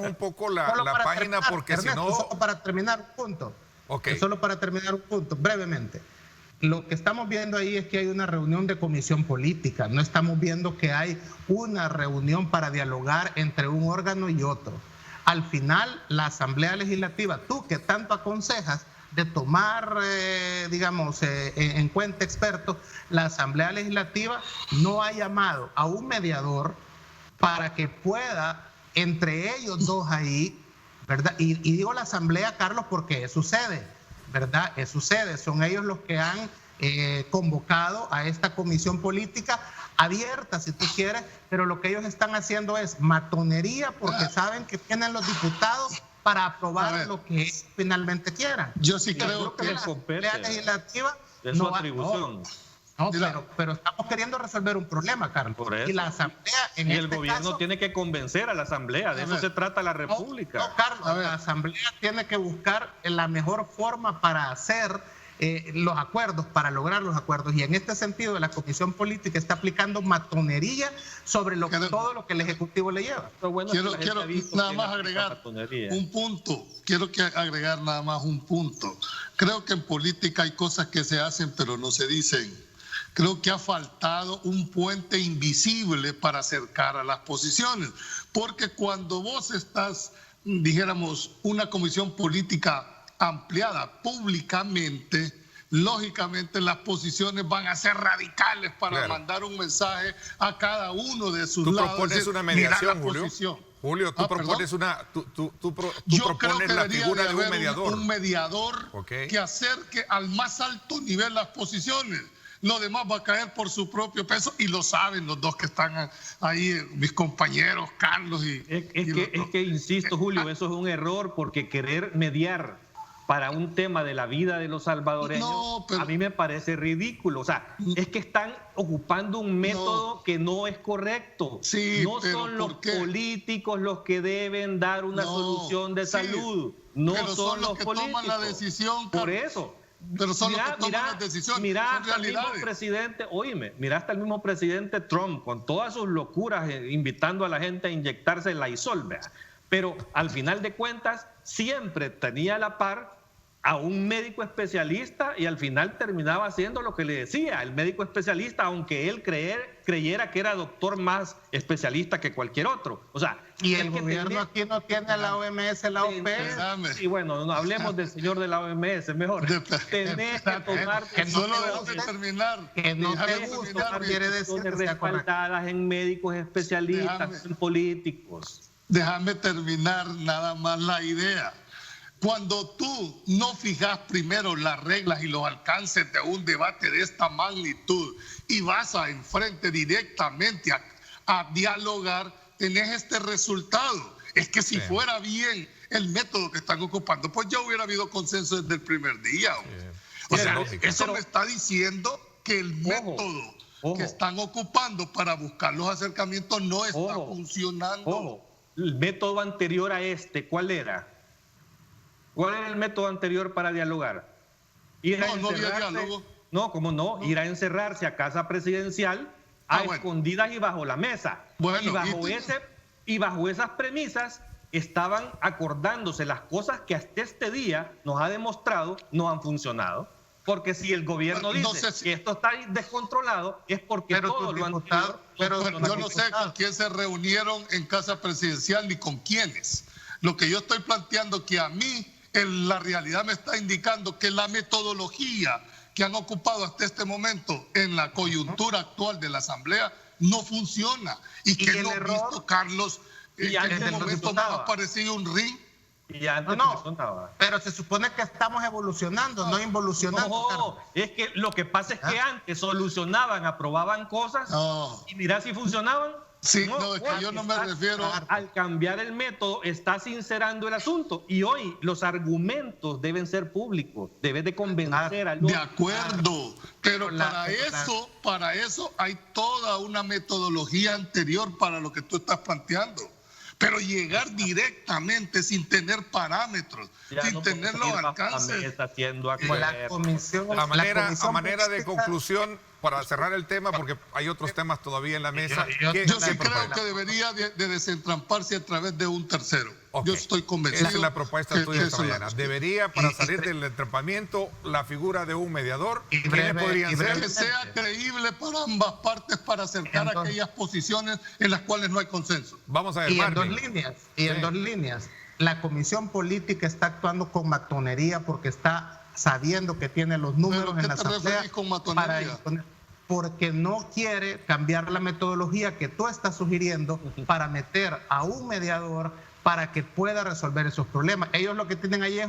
un poco la página, porque Ernesto, si no... Solo para terminar un punto. Okay. Solo para terminar un punto, brevemente. Lo que estamos viendo ahí es que hay una reunión de comisión política. No estamos viendo que hay una reunión para dialogar entre un órgano y otro. Al final, la Asamblea Legislativa, tú que tanto aconsejas de tomar, en cuenta expertos, la Asamblea Legislativa no ha llamado a un mediador para que pueda, entre ellos dos ahí, ¿verdad? Y digo la Asamblea, Carlos, porque sucede, ¿verdad? Sucede, son ellos los que han convocado a esta comisión política abierta, si tú quieres, pero lo que ellos están haciendo es matonería porque saben que tienen los diputados para aprobar lo que ellos finalmente quieran. Yo sí creo que la Asamblea Legislativa es su atribución. Pero estamos queriendo resolver un problema, Carlos. Por eso. Y la Asamblea, el gobierno tiene que convencer a la Asamblea, de eso se trata la República. No, Carlos, la Asamblea tiene que buscar la mejor forma para hacer los acuerdos, para lograr los acuerdos. Y en este sentido, la Comisión Política está aplicando matonería sobre todo lo que el Ejecutivo le lleva. Quiero nada más agregar un punto. Creo que en política hay cosas que se hacen pero no se dicen. Creo que ha faltado un puente invisible para acercar a las posiciones. Porque cuando vos estás, dijéramos, una comisión política ampliada públicamente, lógicamente las posiciones van a ser radicales para Claro. mandar un mensaje a cada uno de sus Tú lados. propones Es decir, una mirar mediación, la Julio. posición. Julio, tú ¿Perdón? propones Yo creo propones que la debería figura de un haber mediador. un mediador Ok. que acerque al más alto nivel las posiciones. Lo demás va a caer por su propio peso y lo saben los dos que están ahí, mis compañeros, Carlos y... Es que, insisto, Julio, eso es un error porque querer mediar para un tema de la vida de los salvadoreños, No, pero- a mí me parece ridículo. O sea, es que están ocupando un método que no es correcto. Sí, no pero son los ¿por qué? políticos los que deben dar una No, solución de sí, salud. No pero son los que políticos. toman la decisión, Por Carlos. eso. Pero son los que toman las decisiones, Mira son hasta el mismo realidades. presidente, oíme, mira hasta el mismo presidente Trump con todas sus locuras invitando a la gente a inyectarse Lysol, vea. Pero al final de cuentas siempre tenía a la par a un médico especialista y al final terminaba haciendo lo que le decía el médico especialista, aunque él creyera que era doctor más especialista que cualquier otro. O sea, Y es el que gobierno tenía- aquí no tiene la OMS, la OPS. Dame. Y bueno, no hablemos del señor de la OMS, mejor. Tenés que tomar que no Solo te déjame guste, terminar. que no Déjame te guste, terminar, no quiere decir decisiones que sea correcto. respaldadas en médicos especialistas, Déjame. en políticos. Déjame terminar nada más la idea. Cuando tú no fijas primero las reglas y los alcances de un debate de esta magnitud y vas a enfrente directamente a dialogar, tenés este resultado. Es que si fuera bien el método que están ocupando, pues ya hubiera habido consenso desde el primer día. O sea, lógico. eso Pero- me está diciendo que el método ojo. que están ocupando para buscar los acercamientos no está Ojo. funcionando. Ojo, el método anterior a este, ¿cuál era? ¿Cuál era el método anterior para dialogar? Ir a No había encerrarse- diálogo. No, ¿cómo no? Ir a encerrarse a casa presidencial a Ah, bueno. escondidas y bajo la mesa. Bueno, y bajo esas premisas estaban acordándose las cosas que hasta este día nos ha demostrado no han funcionado. Porque si el gobierno Bueno, no dice sé si- que esto está descontrolado, es porque Pero todo tus lo diputados- anterior... pero Bueno, yo no sé con quién se reunieron en casa presidencial ni con quiénes. Lo que yo estoy planteando que a mí la realidad me está indicando que la metodología que han ocupado hasta este momento en la coyuntura actual de la Asamblea no funciona y que el no he error- visto, Carlos, Y que antes en este no momento me funcionaba. ha parecido un ring. Y antes No, no sonaba. pero se supone que estamos evolucionando, no involucionando. Carlos. No, es que lo que pasa es que antes solucionaban, aprobaban cosas No. y mira si funcionaban. Sí, no, es que yo no me refiero... Al cambiar el método, está sincerando el asunto. Y hoy los argumentos deben ser públicos. Debes de convencer al De otro. acuerdo, pero para eso hay toda una metodología anterior para lo que tú estás planteando. Pero llegar directamente sin tener parámetros, Ya sin no tener puedes los ir bajo la alcances. mesa haciendo Como la acuerdos. comisión, A la manera comisión de política- conclusión, para cerrar el tema, porque hay otros temas todavía en la mesa. yo- ¿qué- Yo qué sí creo propones? que debería de desentramparse a través de un tercero. Ok. Yo estoy convencido. Esa es la propuesta que tuya esta eso es la mañana. cuestión. Debería, para salir del entrampamiento, la figura de un mediador. Y ¿Quiénes breve- podrían y breve- ser? Que sea creíble para ambas partes para acercar Entonces- aquellas posiciones en las cuales no hay consenso. Vamos a ver, Y en dos Marvin. líneas, en dos líneas. La comisión política está actuando con matonería porque está sabiendo que tiene los números ¿Pero qué en la te asamblea referís con matonería? para imponer, porque no quiere cambiar la metodología que tú estás sugiriendo para meter a un mediador para que pueda resolver esos problemas. Ellos lo que tienen ahí es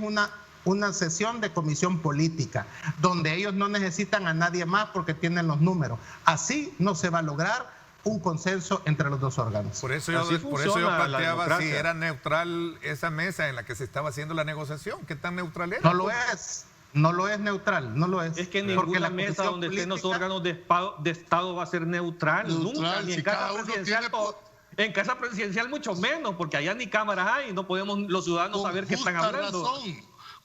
una sesión de comisión política, donde ellos no necesitan a nadie más porque tienen los números. Así no se va a lograr un consenso entre los dos órganos. Por eso Así yo funciona la planteaba si democracia. era neutral esa mesa en la que se estaba haciendo la negociación. ¿Qué tan neutral era? No lo es. No lo es neutral, no lo es. Es que Porque ninguna la mesa comisión donde estén los política- órganos de Estado va a ser neutral. Neutral, Nunca. Ni si en cada casa uno presidencial. tiene En casa presidencial mucho menos, porque allá ni cámaras hay, no podemos los ciudadanos saber qué están hablando.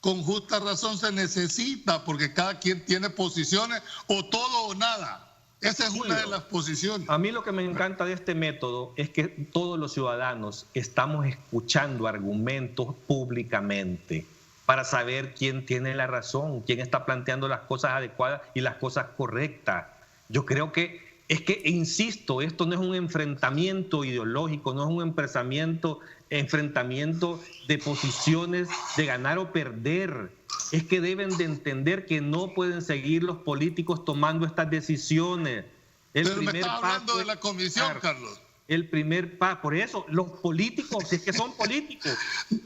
Con justa razón se necesita, porque cada quien tiene posiciones, o todo o nada. Esa es una de las posiciones. A mí lo que me encanta de este método es que todos los ciudadanos estamos escuchando argumentos públicamente para saber quién tiene la razón, quién está planteando las cosas adecuadas y las cosas correctas. Yo creo que es que, insisto, esto no es un enfrentamiento ideológico, no es un enfrentamiento de posiciones de ganar o perder. es que deben de entender que no pueden seguir los políticos tomando estas decisiones. Pero me estás hablando de la comisión, Carlos. El primer paso, por eso, los políticos, si es que son políticos,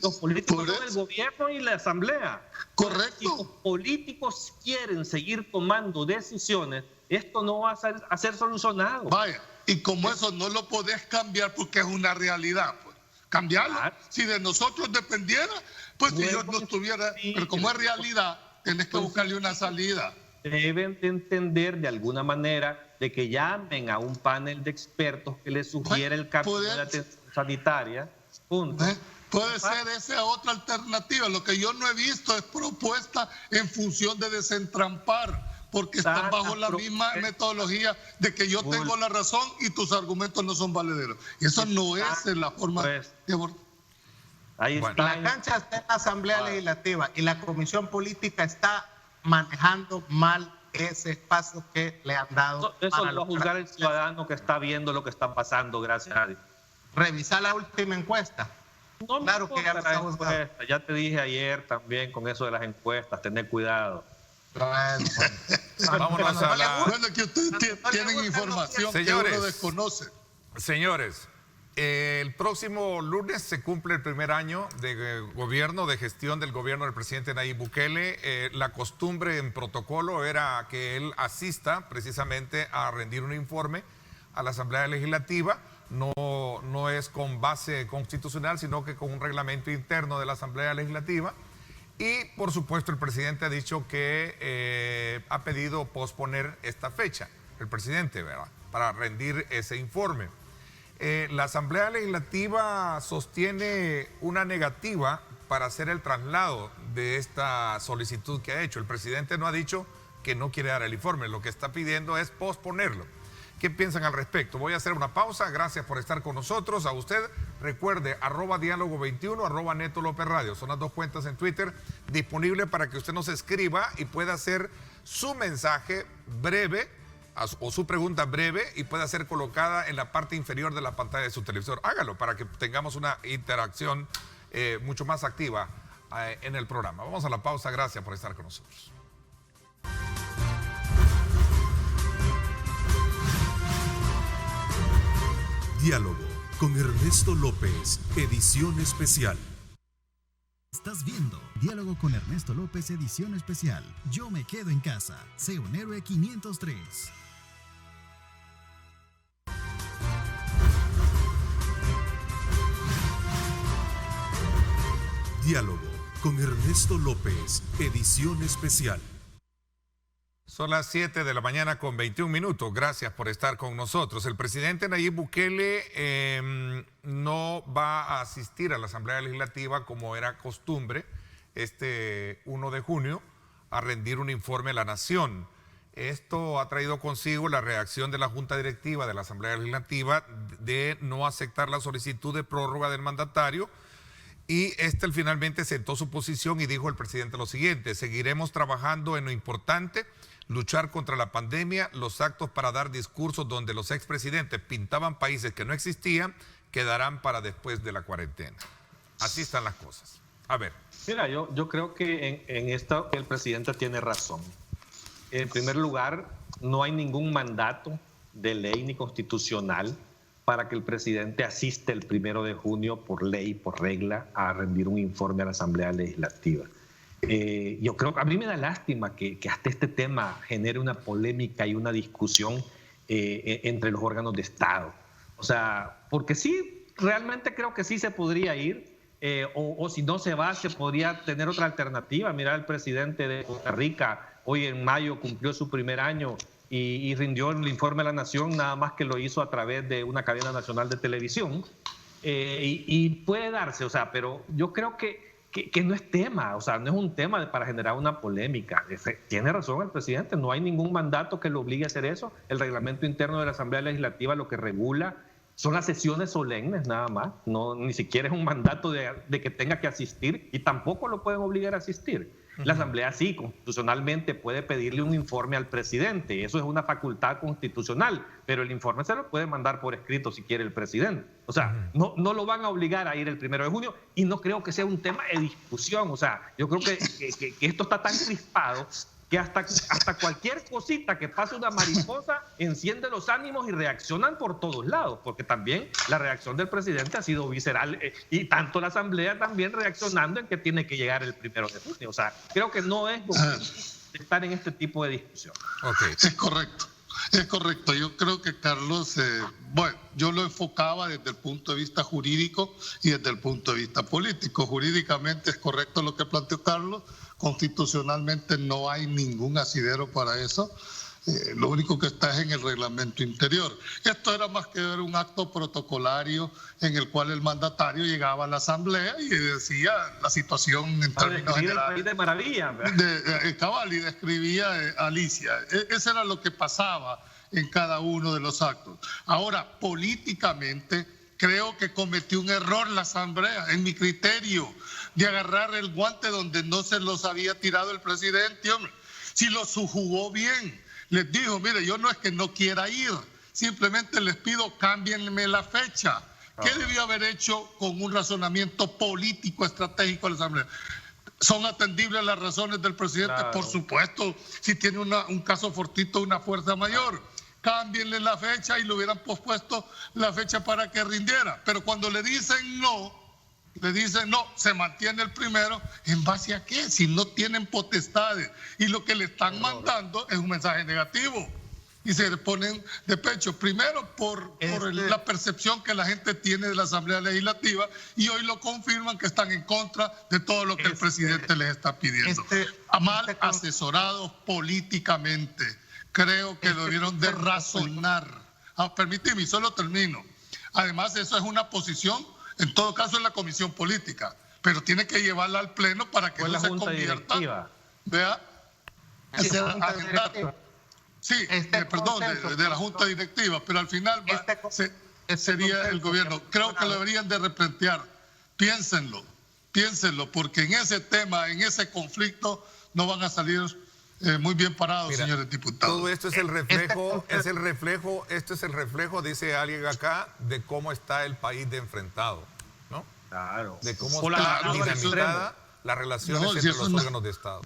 los políticos son el gobierno y la asamblea. Correcto. Si los políticos quieren seguir tomando decisiones, esto no va a ser solucionado. Vaya, y como eso no lo podés cambiar porque es una realidad, pues. Cambiarlo, si de nosotros dependiera, pues si yo no estuviera, pero como es realidad, tenés que buscarle una salida. Deben de entender de alguna manera de que llamen a un panel de expertos que les sugiere el cambio de la atención sanitaria. Punto. Puede ser esa otra alternativa. Lo que yo no he visto es propuesta en función de desentrampar, porque están bajo la misma metodología de que yo tengo la razón y tus argumentos no son valederos. Y eso no es la forma de abordar. Ahí está. La cancha está en la Asamblea Legislativa y la Comisión Política está manejando mal ese espacio que le han dado. Eso lo va a juzgar el ciudadano que está viendo lo que está pasando, gracias a Dios. Revisar la última encuesta. No, claro que ya la encuesta. Ya te dije ayer también con eso de las encuestas, tener cuidado. Vámonos a la... Bueno, que ustedes tienen información señores, que uno desconoce. Señores, el próximo lunes se cumple el primer año de gobierno, de gestión del gobierno del presidente Nayib Bukele. La costumbre en protocolo era que él asista precisamente a rendir un informe a la Asamblea Legislativa. No es con base constitucional, sino que con un reglamento interno de la Asamblea Legislativa. Y, por supuesto, el presidente ha dicho que ha pedido posponer esta fecha, el presidente, ¿verdad?, para rendir ese informe. La Asamblea Legislativa sostiene una negativa para hacer el traslado de esta solicitud que ha hecho. El presidente no ha dicho que no quiere dar el informe, lo que está pidiendo es posponerlo. ¿Qué piensan al respecto? Voy a hacer una pausa. Gracias por estar con nosotros. A usted, recuerde, @diálogo21, @Neto López Radio. Son las dos cuentas en Twitter disponibles para que usted nos escriba y pueda hacer su mensaje breve o su pregunta breve y pueda ser colocada en la parte inferior de la pantalla de su televisor. Hágalo para que tengamos una interacción mucho más activa en el programa. Vamos a la pausa. Gracias por estar con nosotros. Diálogo con Ernesto López, edición especial. Estás viendo Diálogo con Ernesto López, edición especial. Yo me quedo en casa. Sé un héroe 503. Diálogo con Ernesto López, edición especial. Son las 7 de la mañana con 21 minutos. Gracias por estar con nosotros. El presidente Nayib Bukele no va a asistir a la Asamblea Legislativa como era costumbre este 1 de junio a rendir un informe a la Nación. Esto ha traído consigo la reacción de la Junta Directiva de la Asamblea Legislativa de no aceptar la solicitud de prórroga del mandatario. Y finalmente sentó su posición y dijo el presidente lo siguiente: seguiremos trabajando en lo importante, luchar contra la pandemia. Los actos para dar discursos donde los expresidentes pintaban países que no existían quedarán para después de la cuarentena. Así están las cosas. A ver. Mira, yo creo que en esto el presidente tiene razón. En primer lugar, no hay ningún mandato de ley ni constitucional para que el presidente asista el 1 de junio por ley, por regla, a rendir un informe a la Asamblea Legislativa. Yo creo que a mí me da lástima que hasta este tema genere una polémica y una discusión entre los órganos de Estado. O sea, porque sí, realmente creo que sí se podría ir, o si no se va, se podría tener otra alternativa. Mira, el presidente de Costa Rica hoy en mayo cumplió su primer año y rindió el informe a la Nación, nada más que lo hizo a través de una cadena nacional de televisión. Y puede darse, o sea, pero yo creo que no es tema, o sea, no es un tema para generar una polémica. Tiene razón el presidente, no hay ningún mandato que lo obligue a hacer eso. El reglamento interno de la Asamblea Legislativa lo que regula son las sesiones solemnes nada más, no, ni siquiera es un mandato de que tenga que asistir y tampoco lo pueden obligar a asistir. La Asamblea sí, constitucionalmente puede pedirle un informe al presidente, eso es una facultad constitucional, pero el informe se lo puede mandar por escrito si quiere el presidente. O sea, no lo van a obligar a ir el 1 de junio y no creo que sea un tema de discusión. O sea, yo creo que esto está tan crispado que hasta cualquier cosita que pase una mariposa enciende los ánimos y reaccionan por todos lados, porque también la reacción del presidente ha sido visceral y tanto la Asamblea también reaccionando en que tiene que llegar el 1 de junio. O sea, creo que no es estar en este tipo de discusión. Okay. Es correcto. Es correcto, yo creo que Carlos, bueno, yo lo enfocaba desde el punto de vista jurídico y desde el punto de vista político. Jurídicamente es correcto lo que planteó Carlos, constitucionalmente no hay ningún asidero para eso, lo único que está es en el reglamento interior. Esto era más que ver un acto protocolario en el cual el mandatario llegaba a la asamblea y decía la situación en términos generales. El país de maravilla. Cabal, y describía Alicia. Eso era lo que pasaba en cada uno de los actos. Ahora, políticamente, creo que cometió un error la asamblea, en mi criterio, de agarrar el guante donde no se los había tirado el presidente, hombre. Si lo subjugó bien, les dijo, mire, yo no es que no quiera ir, simplemente les pido cámbienme la fecha. ¿Qué debió haber hecho con un razonamiento político estratégico de la asamblea? ¿Son atendibles las razones del presidente? Claro. Por supuesto, si tiene un caso fortito, una fuerza mayor. Cámbienle la fecha y le hubieran pospuesto la fecha para que rindiera. Pero cuando le dicen no, se mantiene el 1, ¿en base a qué? Si no tienen potestades. Y lo que le están mandando es un mensaje negativo. Y se le ponen de pecho. Primero por la percepción que la gente tiene de la Asamblea Legislativa y hoy lo confirman que están en contra de todo lo que el presidente les está pidiendo. Mal asesorados políticamente. Creo que debieron de razonar. Permíteme, solo termino. Además, eso es una posición, en todo caso, en la comisión política, pero tiene que llevarla al pleno para que no se convierta. ¿Vea? Sí, perdón, de la junta directiva, pero al final sería el gobierno. Creo que lo deberían de replantear. Piénsenlo, porque en ese tema, en ese conflicto, no van a salir muy bien parados. Mira, señores diputados. Todo esto es el reflejo, dice alguien acá, de cómo está el país de enfrentado, ¿no? Claro. De cómo está dinamitada las relaciones entre los órganos de Estado.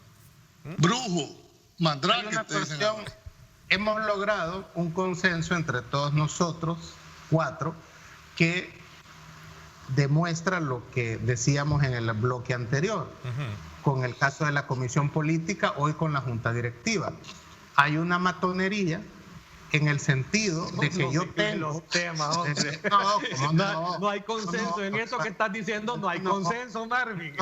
Brujo, mandrake. Hemos logrado un consenso entre todos nosotros, 4, que demuestra lo que decíamos en el bloque anterior. Con el caso de la comisión política, hoy con la junta directiva. Hay una matonería en el sentido de que yo tengo... Los temas, hombre. No hay consenso en eso que estás diciendo, no hay consenso, Marvin.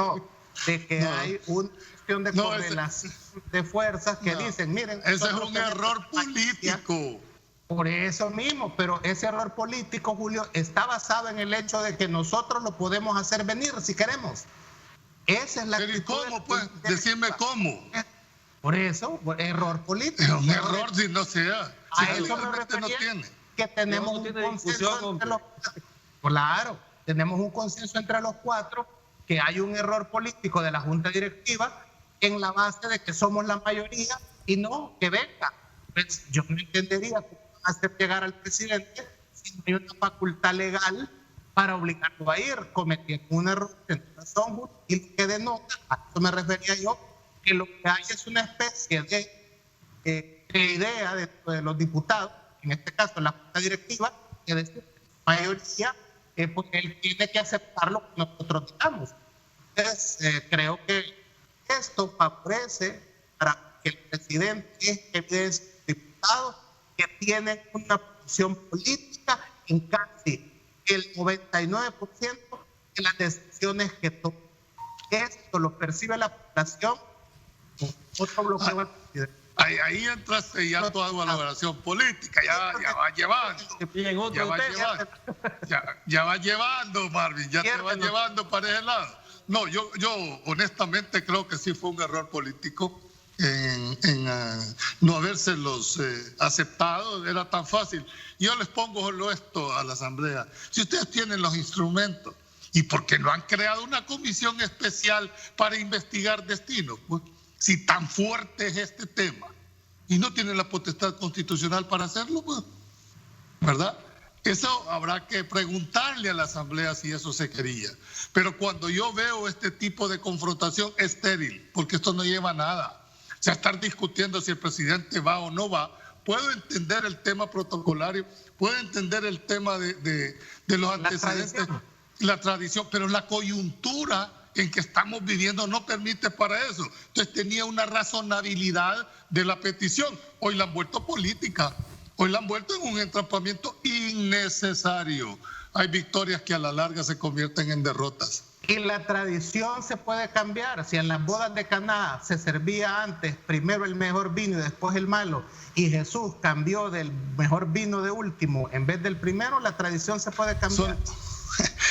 De que hay una cuestión de correlación de fuerzas que dicen, miren... Ese es un error político. Por eso mismo, pero ese error político, Julio, está basado en el hecho de que nosotros lo podemos hacer venir si queremos. Esa es la actitud. ¿Pero cómo, pues? Decime cómo. Por eso, error político. Es un error si no sea. A eso me refería, que tenemos un consenso entre los 4. Claro, tenemos un consenso entre los 4, que hay un error político de la Junta Directiva en la base de que somos la mayoría y no que venga. Pues yo no entendería cómo hacer llegar al presidente si no hay una facultad legal para obligarlo a ir, cometiendo un error en razón y lo que denota, a eso me refería yo, que lo que hay es una especie de idea de los diputados, en este caso la Junta Directiva, que de mayoría, pues él tiene que aceptar lo que nosotros digamos. Entonces, creo que esto favorece para que el presidente evidencie diputados que tienen una posición política en casi el 99% de las decisiones que toman. Esto lo percibe la población con otro bloqueo. Ahí entraste ya toda valoración política, ya va llevando. Ya va llevando, Marvin, ya te va llevando para ese lado. No, yo honestamente creo que sí fue un error político no habérselos aceptado, era tan fácil. Yo les pongo solo esto a la Asamblea. Si ustedes tienen los instrumentos, ¿y por qué no han creado una comisión especial para investigar destinos? Pues, si tan fuerte es este tema y no tienen la potestad constitucional para hacerlo, pues, ¿verdad? Eso habrá que preguntarle a la Asamblea si eso se quería. Pero cuando yo veo este tipo de confrontación estéril, porque esto no lleva a nada, o sea, estar discutiendo si el presidente va o no va, puedo entender el tema protocolario, puedo entender el tema de los antecedentes, la tradición, pero la coyuntura en que estamos viviendo no permite para eso. Entonces tenía una razonabilidad de la petición. Hoy la han vuelto política. Hoy la han vuelto en un entrampamiento innecesario. Hay victorias que a la larga se convierten en derrotas. Y la tradición se puede cambiar. Si en las bodas de Caná se servía antes primero el mejor vino y después el malo, y Jesús cambió del mejor vino de último en vez del primero, la tradición se puede cambiar.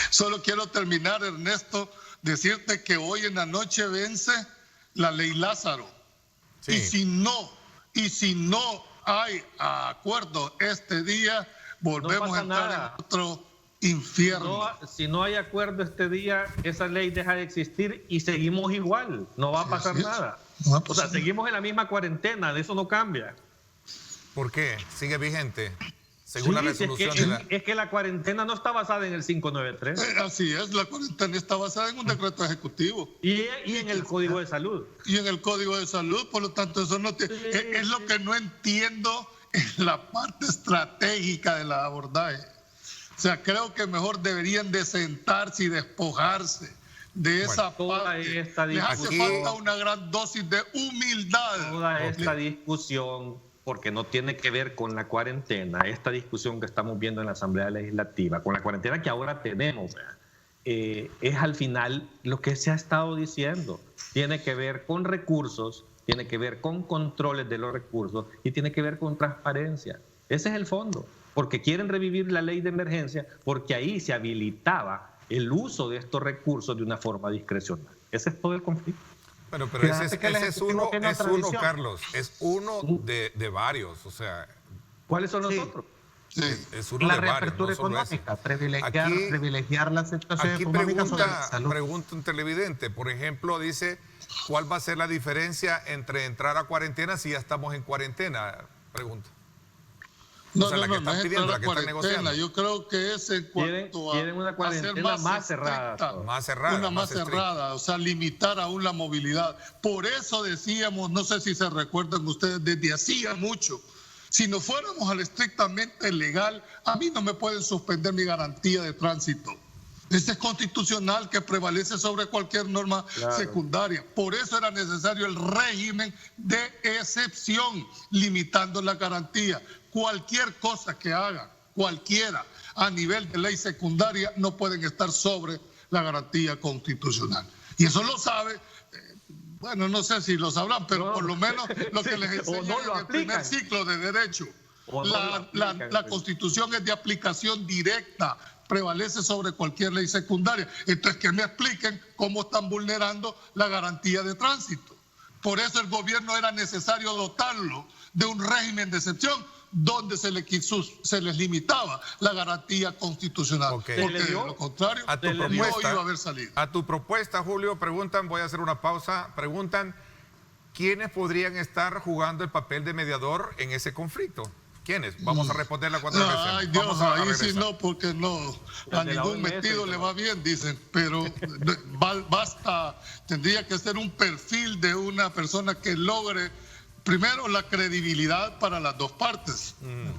Solo quiero terminar, Ernesto, decirte que hoy en la noche vence la ley Lázaro. Sí. Y si no hay acuerdo este día, volvemos a entrar en otro infierno. Si no hay acuerdo este día, esa ley deja de existir y seguimos igual. No va a pasar nada. O sea, seguimos en la misma cuarentena, de eso no cambia. ¿Por qué? Sigue vigente. Según la resolución es que la cuarentena no está basada en el 593. Así es, la cuarentena está basada en un decreto ejecutivo. Y en el Código de Salud. Y en el Código de Salud, por lo tanto, eso no es lo que no entiendo en la parte estratégica de la abordaje. O sea, creo que mejor deberían de sentarse y despojarse de esa parte. Les hace falta una gran dosis de humildad. Toda esta discusión, porque no tiene que ver con la cuarentena, esta discusión que estamos viendo en la Asamblea Legislativa, con la cuarentena que ahora tenemos, es al final lo que se ha estado diciendo. Tiene que ver con recursos, tiene que ver con controles de los recursos y tiene que ver con transparencia. Ese es el fondo, porque quieren revivir la ley de emergencia, porque ahí se habilitaba el uso de estos recursos de una forma discrecional. Ese es todo el conflicto. Pero ese es uno, Carlos, es uno de varios, o sea... ¿Cuáles son los otros? Sí. Es uno la de reapertura varios, no económica, privilegiar la situación económica sobre la salud. Pregunta un televidente, por ejemplo, dice, ¿cuál va a ser la diferencia entre entrar a cuarentena si ya estamos en cuarentena? Pregunta. No, la que están pidiendo, la que están negociando. Yo creo que es en cuanto quieren una cuarentena más cerrada. Una más cerrada, o sea, limitar aún la movilidad. Por eso decíamos, no sé si se recuerdan ustedes, desde hacía mucho, si nos fuéramos al estrictamente legal, a mí no me pueden suspender mi garantía de tránsito. Este es constitucional, que prevalece sobre cualquier norma secundaria. Por eso era necesario el régimen de excepción, limitando la garantía. Cualquier cosa que haga, cualquiera, a nivel de ley secundaria, no pueden estar sobre la garantía constitucional. Y eso lo sabe, bueno, no sé si lo sabrán, pero por lo menos lo que les enseñan en el primer ciclo de Derecho. La Constitución es de aplicación directa, prevalece sobre cualquier ley secundaria. Entonces, que me expliquen cómo están vulnerando la garantía de tránsito. Por eso el gobierno era necesario dotarlo de un régimen de excepción donde se les limitaba la garantía constitucional. Okay. Porque de lo contrario, no iba a haber salido. A tu propuesta, Julio, preguntan, voy a hacer una pausa, preguntan, ¿quiénes podrían estar jugando el papel de mediador en ese conflicto? ¿Quiénes? Vamos a responderla cuando regresemos. Ay, Dios, ahí sí no, porque no, a ningún metido le va bien, dicen, pero basta, tendría que ser un perfil de una persona que logre, primero, la credibilidad para las dos partes.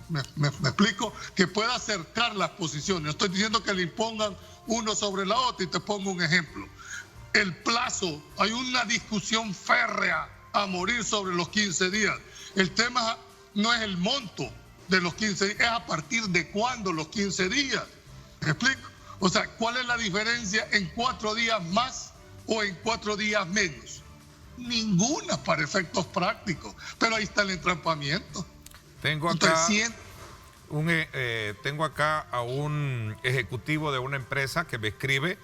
¿Me explico? Que pueda acercar las posiciones. No estoy diciendo que le impongan uno sobre la otra, y te pongo un ejemplo. El plazo, hay una discusión férrea a morir sobre los 15 días. El tema no es el monto de los 15 días, es a partir de cuándo los 15 días. ¿Me explico? O sea, ¿cuál es la diferencia en 4 días más o en 4 días menos? Ninguna para efectos prácticos, pero ahí está el entrampamiento. Tengo acá a un ejecutivo de una empresa que me escribe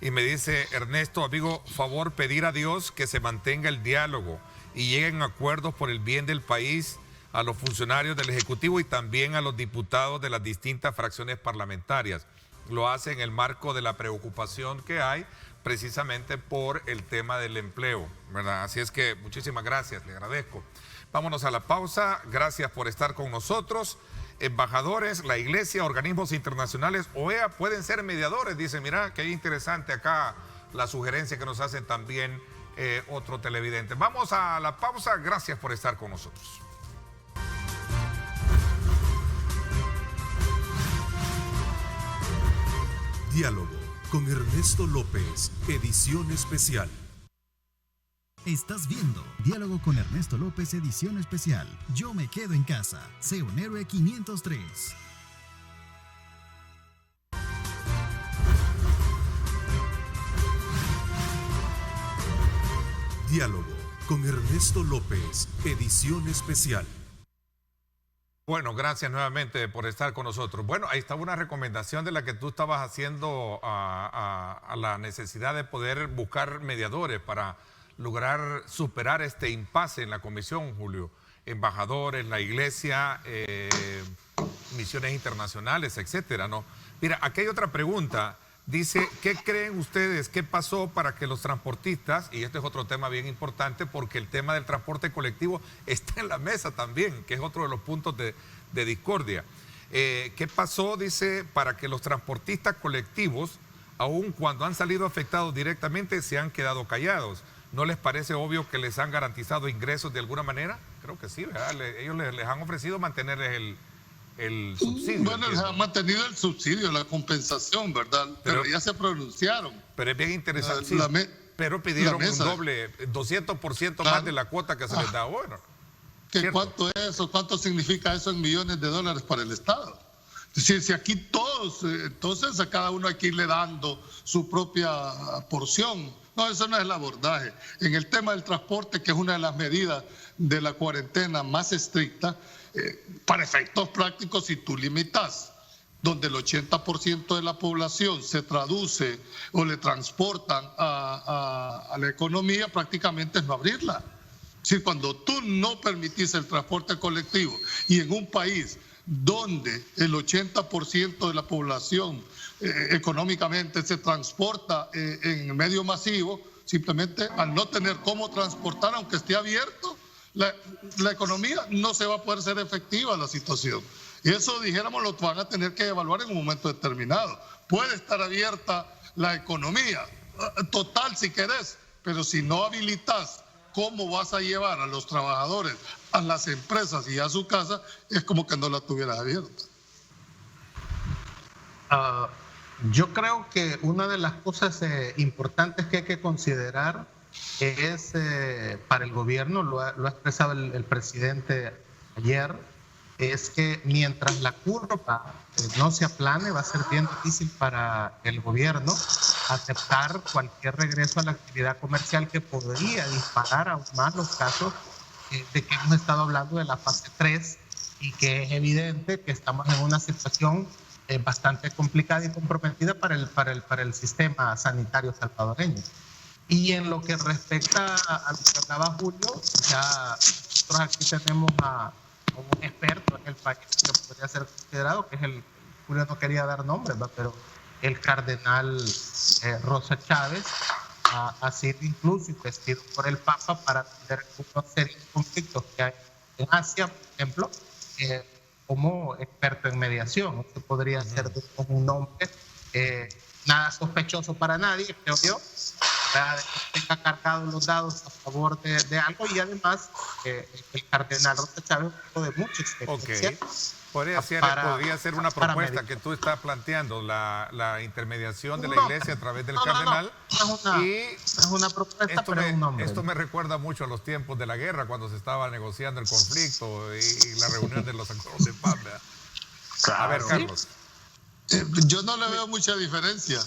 y me dice, Ernesto, amigo, favor pedir a Dios que se mantenga el diálogo y lleguen a acuerdos por el bien del país a los funcionarios del Ejecutivo y también a los diputados de las distintas fracciones parlamentarias. Lo hace en el marco de la preocupación que hay precisamente por el tema del empleo, ¿verdad? Así es que muchísimas gracias, le agradezco. Vámonos a la pausa, gracias por estar con nosotros. Embajadores, la iglesia, organismos internacionales, OEA pueden ser mediadores, dice, mira, qué interesante acá la sugerencia que nos hacen también otro televidente. Vamos a la pausa, gracias por estar con nosotros. Diálogo con Ernesto López, edición especial. Estás viendo Diálogo con Ernesto López, edición especial. Yo me quedo en casa. Sé un héroe 503. Diálogo con Ernesto López, edición especial. Bueno, gracias nuevamente por estar con nosotros. Bueno, ahí estaba una recomendación de la que tú estabas haciendo a la necesidad de poder buscar mediadores para lograr superar este impasse en la comisión, Julio. Embajadores, la iglesia, misiones internacionales, etcétera, ¿no? Mira, aquí hay otra pregunta. Dice, ¿qué creen ustedes? ¿Qué pasó para que los transportistas, y este es otro tema bien importante porque el tema del transporte colectivo está en la mesa también, que es otro de los puntos de discordia. ¿Qué pasó? Dice, para que los transportistas colectivos, aun cuando han salido afectados directamente, se han quedado callados. ¿No les parece obvio que les han garantizado ingresos de alguna manera? Creo que sí, ¿verdad? Ellos les han ofrecido mantenerles el subsidio. Bueno, les han mantenido el subsidio, la compensación, ¿verdad? Pero ya se pronunciaron. Pero es bien interesante. Sí, pero pidieron un doble, 200% más de la cuota que se les da ahora. ¿Cuánto es eso? ¿Cuánto significa eso en millones de dólares para el Estado? Si aquí todos, entonces a cada uno hay que irle dando su propia porción. No, eso no es el abordaje. En el tema del transporte, que es una de las medidas de la cuarentena más estricta, para efectos prácticos, si tú limitas, donde el 80% de la población se traduce o le transportan a la economía, prácticamente es no abrirla. Si cuando tú no permitís el transporte colectivo y en un país donde el 80% de la población económicamente se transporta en medio masivo, simplemente al no tener cómo transportar, aunque esté abierto, la economía no se va a poder ser efectiva la situación. Y eso, dijéramos, lo van a tener que evaluar en un momento determinado. Puede estar abierta la economía, total si querés, pero si no habilitas cómo vas a llevar a los trabajadores, a las empresas y a su casa, es como que no la tuvieras abierta. Yo creo que una de las cosas importantes que hay que considerar es para el gobierno, lo ha expresado el presidente ayer, es que mientras la curva no se aplane, va a ser bien difícil para el gobierno aceptar cualquier regreso a la actividad comercial que podría disparar aún más los casos de que hemos estado hablando de la fase 3 y que es evidente que estamos en una situación bastante complicada y comprometida para el sistema sanitario salvadoreño. Y en lo que respecta a lo que hablaba Julio, ya nosotros aquí tenemos a un experto en el país que podría ser considerado, que es Julio no quería dar nombres, ¿no? Pero el cardenal Rosa Chávez ha sido incluso investido por el Papa para atender una serie de conflictos que hay en Asia, por ejemplo, como experto en mediación. Este podría ser un nombre nada sospechoso para nadie, creo yo, que tenga cargado los dados a favor de algo, y además el cardenal Rosa Chávez de mucha experiencia. Okay. Podría ser una propuesta que tú estás planteando, la intermediación de la iglesia a través del cardenal. No es una propuesta, pero es un nombre. Esto me recuerda mucho a los tiempos de la guerra, cuando se estaba negociando el conflicto y la reunión de los acuerdos de paz. Claro. A ver, Carlos. Yo no le veo mucha diferencia.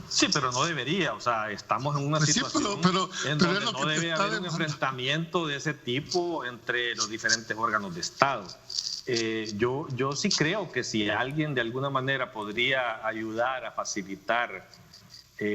Sí, pero no debería, o sea, estamos en una situación en donde no debe haber un enfrentamiento de ese tipo entre los diferentes órganos de Estado. Yo sí creo que si alguien de alguna manera podría ayudar a facilitar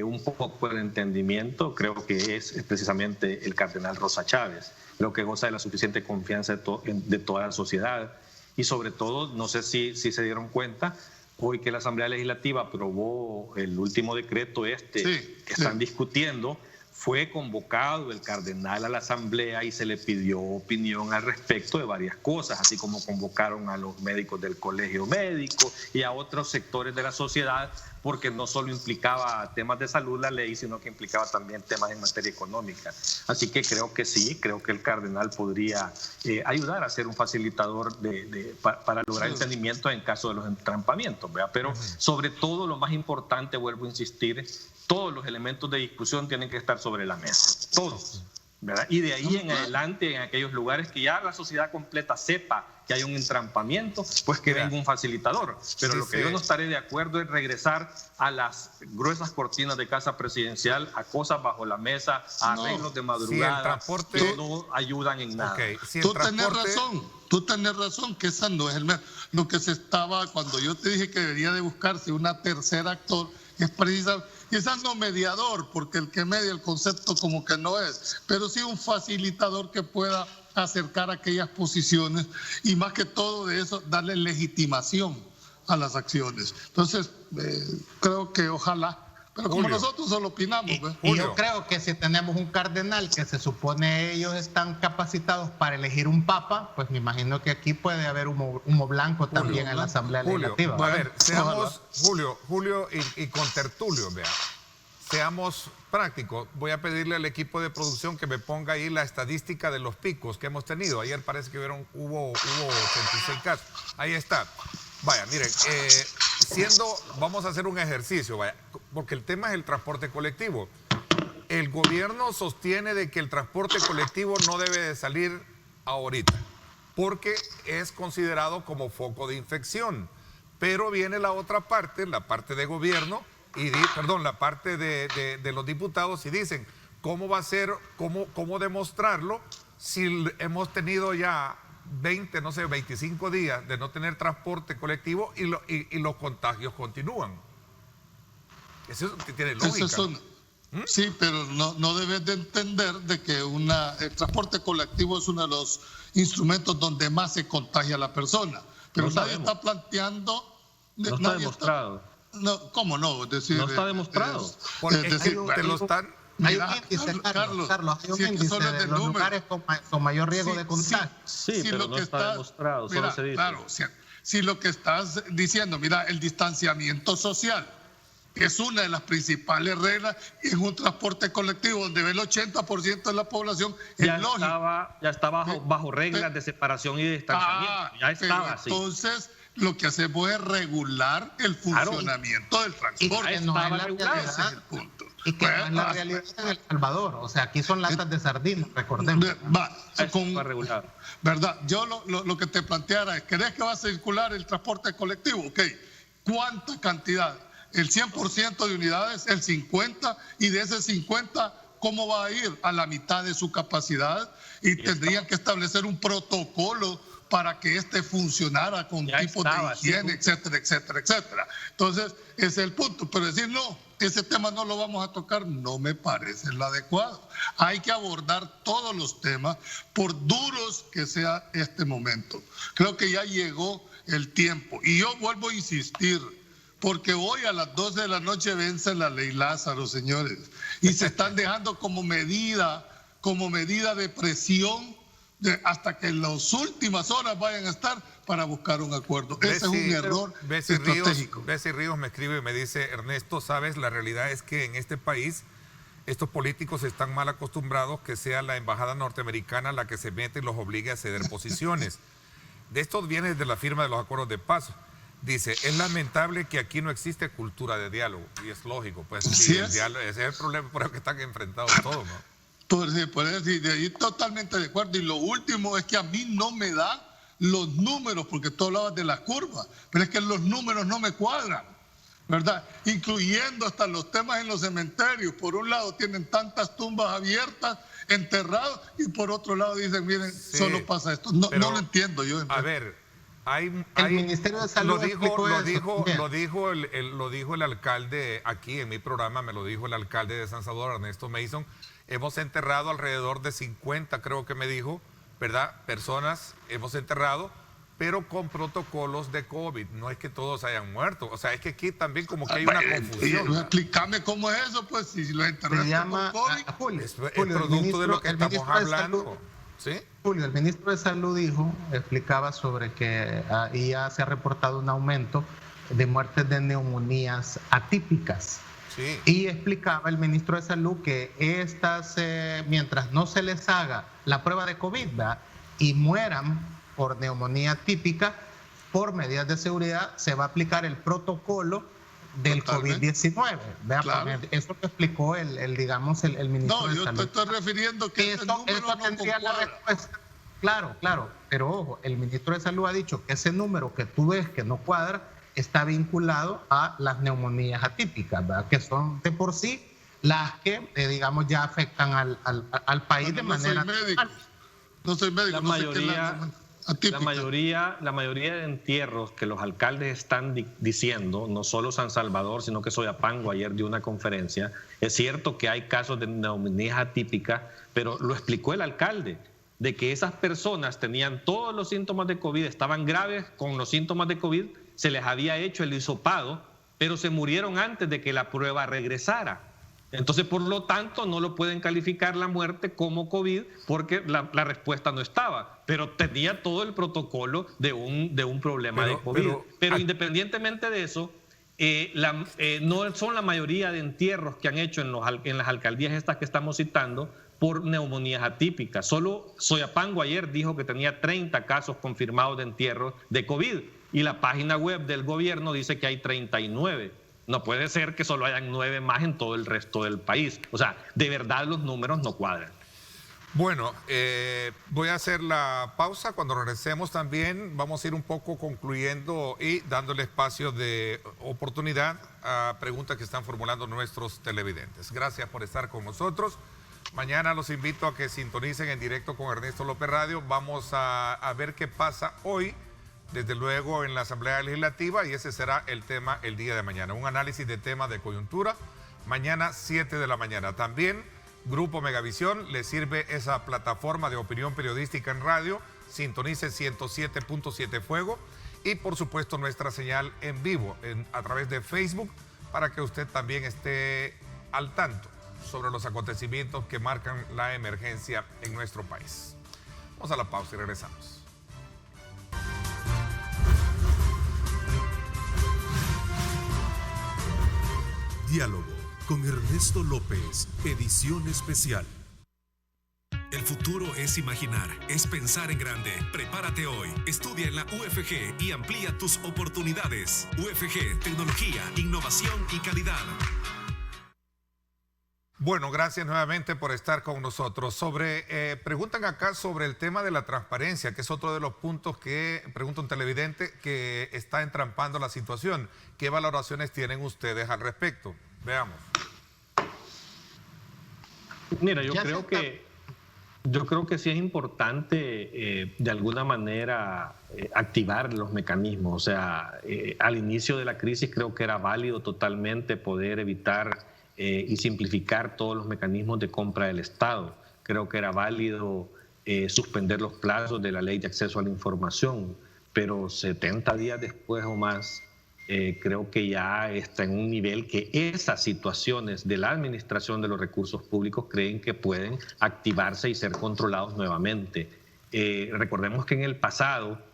un poco el entendimiento, creo que es precisamente el cardenal Rosa Chávez. Creo que goza de la suficiente confianza de toda la sociedad. Y sobre todo, no sé si se dieron cuenta, hoy que la Asamblea Legislativa aprobó el último decreto que están discutiendo, fue convocado el cardenal a la Asamblea y se le pidió opinión al respecto de varias cosas, así como convocaron a los médicos del Colegio Médico y a otros sectores de la sociedad, porque no solo implicaba temas de salud la ley, sino que implicaba también temas en materia económica. Así que creo que sí, creo que el cardenal podría ayudar a ser un facilitador para lograr entendimiento en caso de los entrampamientos, ¿verdad? Pero sobre todo, lo más importante, vuelvo a insistir, todos los elementos de discusión tienen que estar sobre la mesa, todos, ¿verdad? Y de ahí en adelante, en aquellos lugares que ya la sociedad completa sepa que hay un entrampamiento, pues que venga un facilitador. Pero lo que yo no estaré de acuerdo es regresar a las gruesas cortinas de casa presidencial, a cosas bajo la mesa, a arreglos de madrugada, que no ayudan en nada. Tú tenés razón, que esa no es lo que se estaba, cuando yo te dije que debería de buscarse una tercer actor, es precisamente, quizás no mediador, porque el que media el concepto como que no es, pero sí un facilitador que pueda acercar aquellas posiciones y más que todo de eso darle legitimación a las acciones. Entonces, creo que ojalá, pero como nosotros solo opinamos. Y yo creo que si tenemos un cardenal que se supone ellos están capacitados para elegir un papa, pues me imagino que aquí puede haber humo blanco también en la Asamblea Legislativa. A ver, seamos, Julio y con Tertulio, vea. Seamos prácticos. Voy a pedirle al equipo de producción que me ponga ahí la estadística de los picos que hemos tenido. Ayer parece que hubo 86 casos. Ahí está. Vaya, miren, vamos a hacer un ejercicio, vaya, porque el tema es el transporte colectivo. El gobierno sostiene de que el transporte colectivo no debe de salir ahorita, porque es considerado como foco de infección. Pero viene la otra parte, la parte de gobierno, la parte de los diputados, y dicen, ¿cómo va a ser, cómo demostrarlo si hemos tenido ya 25 días de no tener transporte colectivo y los contagios continúan? Eso tiene lógica. Sí, pero no debes de entender de que el transporte colectivo es uno de los instrumentos donde más se contagia la persona. Pero nadie está planteando... No está demostrado. No, ¿cómo no? Es decir, no está demostrado. Te lo están... Mira, hay un índice, Carlos, hay un índice de los lugares con mayor riesgo de contagio. Sí, pero no está demostrado, solo se dice. Claro, si lo que estás diciendo, mira, el distanciamiento social es una de las principales reglas en un transporte colectivo donde ve el 80% de la población, es lógico. Ya está bajo reglas de separación y de distanciamiento. Ya estaba así. Entonces, lo que hacemos es regular el funcionamiento del transporte. Ese es el punto. Y que no es la realidad en El Salvador. O sea, aquí son latas de sardinas, recordemos. Va a regular. ¿Verdad? Yo lo que te planteara es, ¿crees que va a circular el transporte colectivo? Ok. ¿Cuánta cantidad? ¿El 100% de unidades? ¿El 50%? Y de ese 50%, ¿cómo va a ir? A la mitad de su capacidad. Y tendrían que establecer un protocolo para que funcionara con tipos de higiene, etcétera, etcétera, etcétera. Entonces, ese es el punto. Pero decir, no, ese tema no lo vamos a tocar, no me parece el adecuado. Hay que abordar todos los temas, por duros que sea este momento. Creo que ya llegó el tiempo. Y yo vuelvo a insistir, porque hoy a las 12 de la noche vence la ley Lázaro, señores. Y se están dejando como medida de presión hasta que en las últimas horas vayan a estar para buscar un acuerdo. Ese es un error estratégico. Bessie Ríos me escribe y me dice, Ernesto, sabes, la realidad es que en este país estos políticos están mal acostumbrados que sea la embajada norteamericana la que se mete y los obligue a ceder posiciones. De esto viene de la firma de los acuerdos de paz. Dice, es lamentable que aquí no existe cultura de diálogo. Y es lógico, pues sí, el diálogo, ese es el problema por el que están enfrentados todos, ¿no? Por decir, de ahí totalmente de acuerdo. Y lo último es que a mí no me dan los números, porque tú hablabas de las curvas, pero es que los números no me cuadran, ¿verdad? Incluyendo hasta los temas en los cementerios. Por un lado tienen tantas tumbas abiertas, enterrados, y por otro lado dicen, miren, solo pasa esto. No lo entiendo yo. A ver, El Ministerio de Salud lo dijo el alcalde aquí en mi programa, me lo dijo el alcalde de San Salvador, Ernesto Mason. Hemos enterrado alrededor de 50, creo que me dijo, ¿verdad? Personas hemos enterrado, pero con protocolos de COVID. No es que todos hayan muerto. O sea, es que aquí también como que hay una confusión. Explícame cómo es eso, pues, si lo enterraste con COVID. Es producto de lo que estamos hablando. ¿Sí? Julio, el ministro de Salud explicaba sobre que ya se ha reportado un aumento de muertes de neumonías atípicas. Sí. Y explicaba el ministro de Salud que estas, mientras no se les haga la prueba de COVID, ¿verdad?, y mueran por neumonía típica, por medidas de seguridad, se va a aplicar el protocolo del COVID-19. Claro. Eso que explicó el ministro de Salud. No, yo te estoy refiriendo que ese número no tendría la respuesta. Claro, pero ojo, el ministro de Salud ha dicho que ese número que tú ves que no cuadra está vinculado a las neumonías atípicas, ¿verdad?, que son de por sí las que, digamos, ya afectan al país de manera... No soy médico, La mayoría de entierros que los alcaldes están diciendo, no solo San Salvador, sino que Soyapango ayer dio una conferencia, es cierto que hay casos de neumonías atípicas, pero lo explicó el alcalde, de que esas personas tenían todos los síntomas de COVID, estaban graves con los síntomas de COVID, se les había hecho el hisopado, pero se murieron antes de que la prueba regresara. Entonces, por lo tanto, no lo pueden calificar la muerte como COVID porque la respuesta no estaba, pero tenía todo el protocolo de un problema de COVID. Pero independientemente de eso, no son la mayoría de entierros que han hecho en las alcaldías estas que estamos citando por neumonías atípicas. Solo Soyapango ayer dijo que tenía 30 casos confirmados de entierros de COVID y la página web del gobierno dice que hay 39. No puede ser que solo hayan 9 más en todo el resto del país. O sea, de verdad los números no cuadran. Bueno, voy a hacer la pausa. Cuando regresemos también vamos a ir un poco concluyendo y dándole espacio de oportunidad a preguntas que están formulando nuestros televidentes. Gracias por estar con nosotros. Mañana los invito a que sintonicen en directo con Ernesto López Radio. Vamos a ver qué pasa hoy, desde luego en la Asamblea Legislativa, y ese será el tema el día de mañana. Un análisis de temas de coyuntura, mañana 7 de la mañana. También Grupo Megavisión le sirve esa plataforma de opinión periodística en radio. Sintonice 107.7 Fuego y por supuesto nuestra señal en vivo a través de Facebook para que usted también esté al tanto sobre los acontecimientos que marcan la emergencia en nuestro país. Vamos a la pausa y regresamos. Diálogo con Ernesto López, edición especial. El futuro es imaginar, es pensar en grande. Prepárate hoy, estudia en la UFG y amplía tus oportunidades. UFG, tecnología, innovación y calidad. Bueno, gracias nuevamente por estar con nosotros. Preguntan acá sobre el tema de la transparencia, que es otro de los puntos que pregunta un televidente que está entrampando la situación. ¿Qué valoraciones tienen ustedes al respecto? Veamos. Mira, yo creo que sí es importante de alguna manera activar los mecanismos. O sea, al inicio de la crisis creo que era válido totalmente poder evitar y simplificar todos los mecanismos de compra del Estado. Creo que era válido suspender los plazos de la Ley de Acceso a la Información, pero 70 días después o más, creo que ya está en un nivel que esas situaciones de la administración de los recursos públicos creen que pueden activarse y ser controlados nuevamente. Recordemos que en el pasado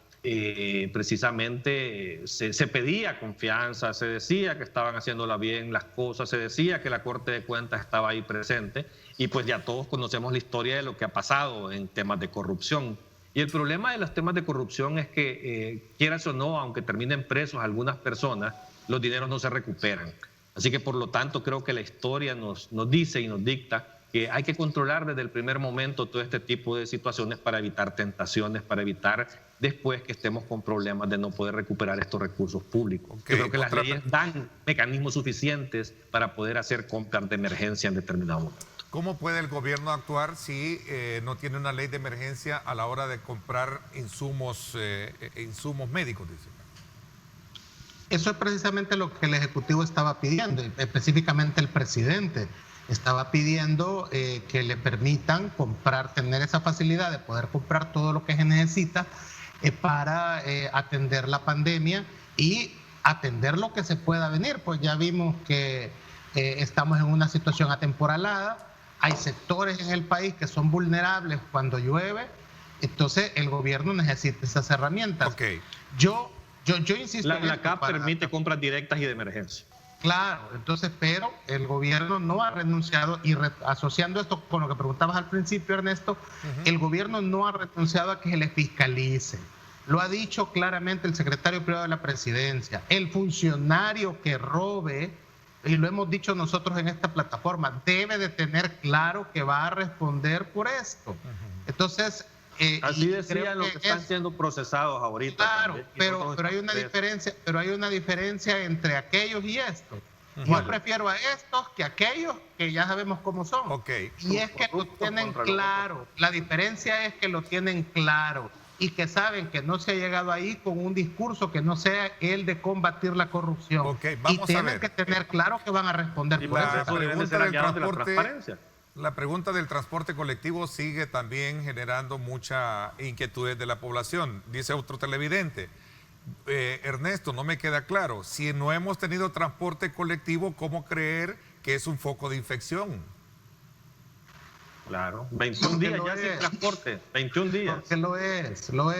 precisamente se pedía confianza, se decía que estaban haciéndola bien las cosas, se decía que la Corte de Cuentas estaba ahí presente y pues ya todos conocemos la historia de lo que ha pasado en temas de corrupción. Y el problema de los temas de corrupción es que, quieras o no, aunque terminen presos algunas personas, los dineros no se recuperan. Así que por lo tanto creo que la historia nos dice y nos dicta que hay que controlar desde el primer momento todo este tipo de situaciones para evitar tentaciones, para evitar después que estemos con problemas de no poder recuperar estos recursos públicos. Okay, yo creo que las leyes dan mecanismos suficientes para poder hacer compras de emergencia en determinado momento. ¿Cómo puede el gobierno actuar si no tiene una ley de emergencia a la hora de comprar insumos médicos? Dice. Eso es precisamente lo que el Ejecutivo estaba pidiendo, específicamente el presidente. Estaba pidiendo que le permitan tener esa facilidad de poder comprar todo lo que se necesita para atender la pandemia y atender lo que se pueda venir. Pues ya vimos que estamos en una situación atemporalada, hay sectores en el país que son vulnerables cuando llueve, entonces el gobierno necesita esas herramientas. Okay. Yo insisto. La CAP permite compras directas y de emergencia. Claro, entonces, pero el gobierno no ha renunciado, y asociando esto con lo que preguntabas al principio, Ernesto, el gobierno no ha renunciado a que se le fiscalice. Lo ha dicho claramente el secretario privado de la presidencia. El funcionario que robe, y lo hemos dicho nosotros en esta plataforma, debe de tener claro que va a responder por esto. Entonces, así decían los que están siendo procesados ahorita. Claro, pero hay una diferencia entre aquellos y estos. Yo prefiero a estos que a aquellos que ya sabemos cómo son. Y es que lo tienen claro. La diferencia es que lo tienen claro y que saben que no se ha llegado ahí con un discurso que no sea el de combatir la corrupción. Y tienen que tener claro que van a responder por eso. La pregunta del transporte colectivo sigue también generando mucha inquietud de la población. Dice otro televidente, Ernesto, no me queda claro, si no hemos tenido transporte colectivo, ¿cómo creer que es un foco de infección? Claro, 21 días ya sin transporte, 21 días. Porque lo es. No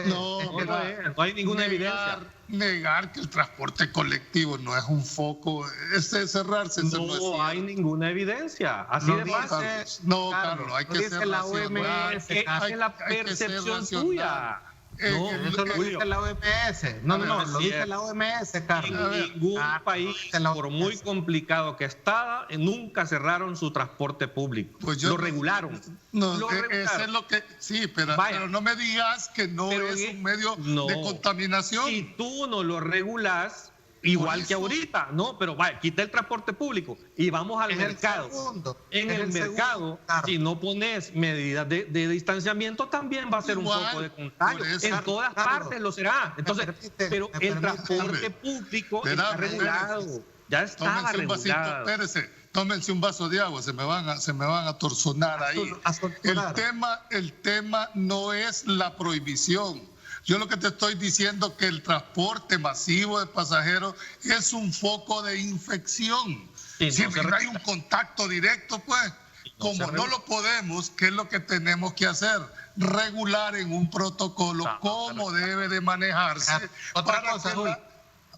hay ninguna evidencia. Negar que el transporte colectivo no es un foco, es cerrarse. No hay ninguna evidencia. Así de fácil. No, Carlos, hay que ser la OMS, es la percepción tuya. No, eso lo dice la OMS. No, lo dice la OMS, Carlos. En ningún país, por muy complicado que estaba, nunca cerraron su transporte público. Pues lo regularon. Eso es lo que... Sí, pero no me digas que no es un medio de contaminación. Si tú no lo regulas, igual que ahorita, no, pero quita el transporte público y vamos al mercado. En el mercado, si no pones medidas de distanciamiento, también va a ser un foco de contagio. En todas partes lo será. Entonces, pero el transporte público está regulado. Ya estaba regulado. Tómense un vaso de agua, se me van a torsonar ahí. El tema no es la prohibición. Yo lo que te estoy diciendo es que el transporte masivo de pasajeros es un foco de infección. Siempre hay un contacto directo, pues. Como no lo podemos, ¿qué es lo que tenemos que hacer? Regular en un protocolo cómo debe de manejarse. Otra cosa, Julio.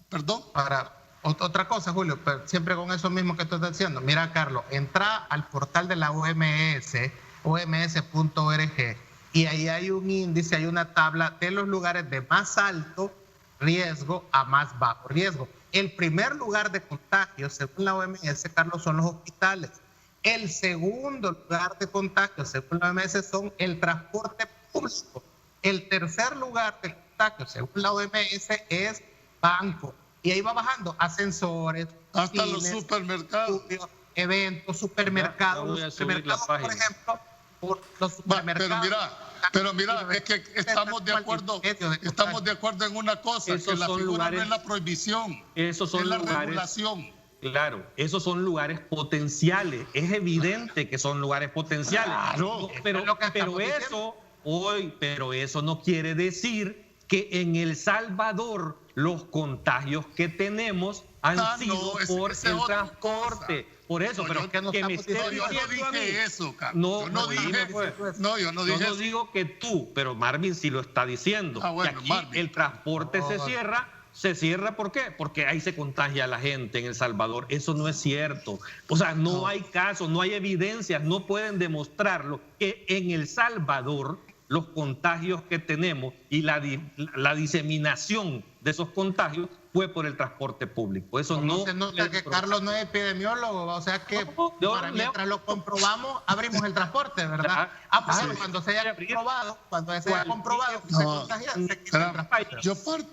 ¿Perdón? Otra cosa, Julio, pero siempre con eso mismo que tú estás diciendo. Mira, Carlos, entra al portal de la OMS, oms.org, y ahí hay un índice, hay una tabla de los lugares de más alto riesgo a más bajo riesgo. El primer lugar de contagio, según la OMS, Carlos, son los hospitales. El segundo lugar de contagio, según la OMS, son el transporte público. El tercer lugar de contagio, según la OMS, es banco. Y ahí va bajando ascensores, hasta cines, los supermercados, eventos, supermercados. Los supermercados, por ejemplo, los supermercados. Pero mira, es que estamos de acuerdo en una cosa, esos que la figura no es la prohibición, esos son es la lugares, regulación. Claro, esos son lugares potenciales. Es evidente que son lugares potenciales. Claro, pero eso no quiere decir que en El Salvador los contagios que tenemos han sido por el transporte. Por eso, pero que me estés diciendo a mí. Yo no digo que tú, pero Marvin sí lo está diciendo. Que aquí el transporte se cierra, ¿por qué? Porque ahí se contagia la gente en El Salvador. Eso no es cierto. O sea, no hay casos, no hay evidencias, no pueden demostrarlo que en El Salvador los contagios que tenemos y la diseminación de esos contagios fue por el transporte público. Eso no se nota que Carlos no es epidemiólogo, o sea que mientras lo comprobamos, abrimos el transporte, ¿verdad? Cuando se haya comprobado, se contagia, se quita el transporte.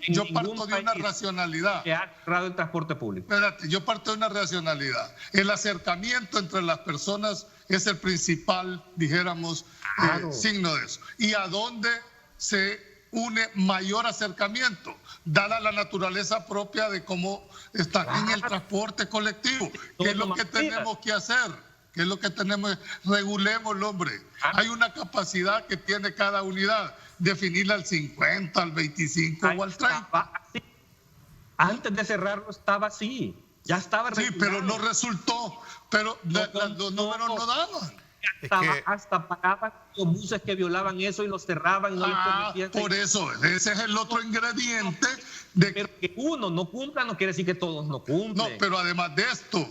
Yo parto de una racionalidad. Que ha cerrado el transporte público. Espérate, yo parto de una racionalidad. El acercamiento entre las personas es el principal, dijéramos, signo de eso. ¿Y a dónde se une mayor acercamiento? Dada la naturaleza propia de cómo está en el transporte colectivo. ¿Qué es lo que tenemos que hacer? ¿Qué es lo que tenemos? Regulémoslo, hombre. Hay una capacidad que tiene cada unidad. Definirla al 50, al 25 o al 30. Antes de cerrarlo estaba así. Ya estaba regulado. Sí, pero no resultó. Pero los números no daban. Hasta pagaban los buses que violaban eso y los cerraban y no les permitían. Por eso, ese es el otro ingrediente. Pero que uno no cumpla no quiere decir que todos no cumplen. No, pero además de esto,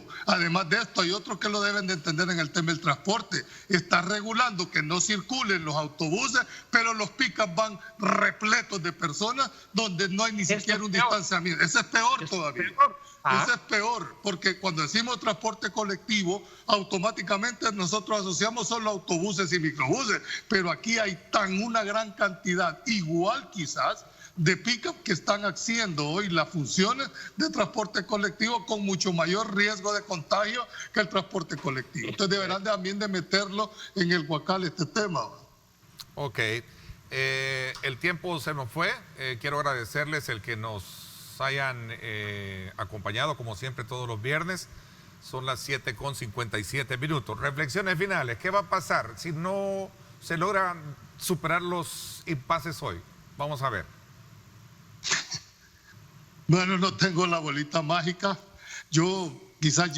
hay otros que lo deben de entender en el tema del transporte. Está regulando que no circulen los autobuses, pero los pickups van repletos de personas donde no hay ni siquiera un distanciamiento. Ese es peor todavía. Ese es peor, porque cuando decimos transporte colectivo, automáticamente nosotros asociamos solo autobuses y microbuses, pero aquí hay una gran cantidad, igual quizás, de pick-up que están haciendo hoy las funciones de transporte colectivo con mucho mayor riesgo de contagio que el transporte colectivo. Entonces deberán también de meterlo en el guacal este tema. Ok, el tiempo se nos fue. Quiero agradecerles el que nos hayan acompañado como siempre todos los viernes. Son las 7:57. Reflexiones finales. ¿Qué va a pasar si no se logran superar los impases hoy? Vamos a ver. Bueno, no tengo la bolita mágica. Yo quizás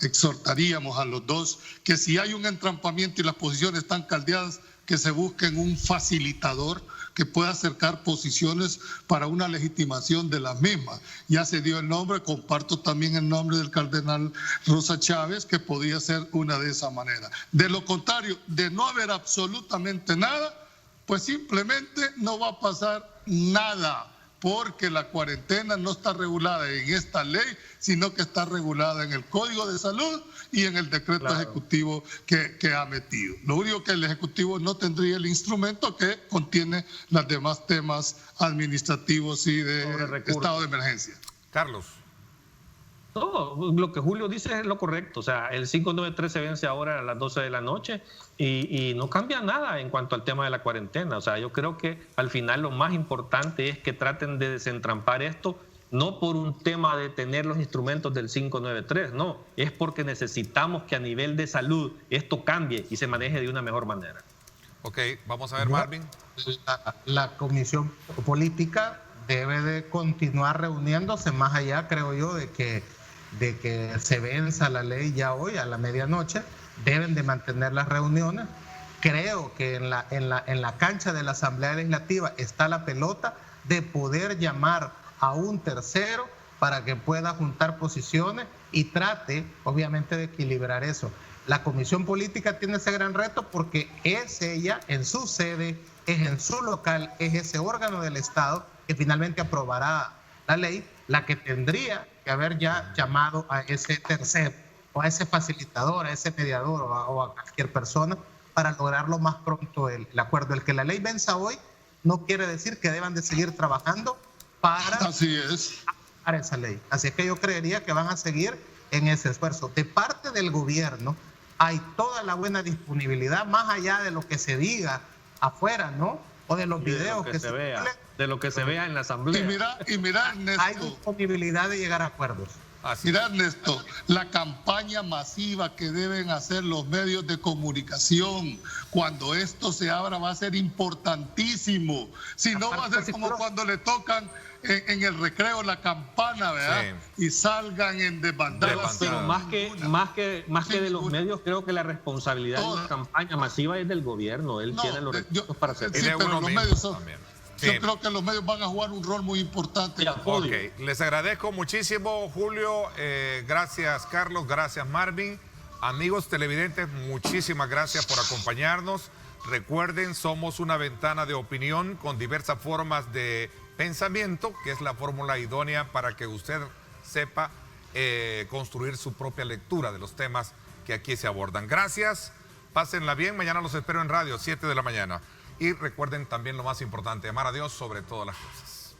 exhortaríamos a los dos que si hay un entrampamiento y las posiciones están caldeadas, que se busquen un facilitador que pueda acercar posiciones para una legitimación de las mismas. Ya se dio el nombre, comparto también el nombre del cardenal Rosa Chávez, que podía ser una de esa manera. De lo contrario, de no haber absolutamente nada, pues simplemente no va a pasar nada, porque la cuarentena no está regulada en esta ley, sino que está regulada en el Código de Salud y en el decreto ejecutivo que ha metido. Lo único que el Ejecutivo no tendría el instrumento que contiene los demás temas administrativos y de estado de emergencia. Carlos. No, lo que Julio dice es lo correcto. O sea, el 593 se vence ahora a las 12 de la noche y no cambia nada en cuanto al tema de la cuarentena. O sea, yo creo que al final lo más importante es que traten de desentrampar esto, no por un tema de tener los instrumentos del 593, no, es porque necesitamos que a nivel de salud esto cambie y se maneje de una mejor manera. Ok, vamos a ver, Marvin. La Comisión Política debe de continuar reuniéndose más allá, creo yo, de que se venza la ley ya hoy a la medianoche. Deben de mantener las reuniones. Creo que en la cancha de la Asamblea Legislativa está la pelota de poder llamar a un tercero para que pueda juntar posiciones y trate, obviamente, de equilibrar eso. La Comisión Política tiene ese gran reto porque es ella, en su sede, es en su local, es ese órgano del Estado que finalmente aprobará la ley, la que tendría que haber ya llamado a ese tercero o a ese facilitador, a ese mediador o a cualquier persona para lograr lo más pronto el acuerdo. El que la ley venza hoy no quiere decir que deban de seguir trabajando para esa ley. Así es que yo creería que van a seguir en ese esfuerzo. De parte del gobierno hay toda la buena disponibilidad, más allá de lo que se diga afuera, ¿no? O de los videos que se vea, de lo que se vea en la asamblea. Y mira, Ernesto, hay disponibilidad de llegar a acuerdos. Mira, Ernesto, la campaña masiva que deben hacer los medios de comunicación cuando esto se abra va a ser importantísimo. Si no, va a ser como cuando le tocan en el recreo la campana, ¿verdad? Sí. Y salgan en desbandadas. Pero más que de los medios, creo que la responsabilidad de la campaña masiva es del gobierno. Él tiene los recursos para hacer eso. Sí, pero los medios son... Sí. Yo creo que los medios van a jugar un rol muy importante. Okay. Les agradezco muchísimo, Julio. Gracias, Carlos. Gracias, Marvin. Amigos televidentes, muchísimas gracias por acompañarnos. Recuerden, somos una ventana de opinión con diversas formas de pensamiento, que es la fórmula idónea para que usted sepa construir su propia lectura de los temas que aquí se abordan. Gracias. Pásenla bien. Mañana los espero en radio, 7 de la mañana. Y recuerden también lo más importante, amar a Dios sobre todas las cosas.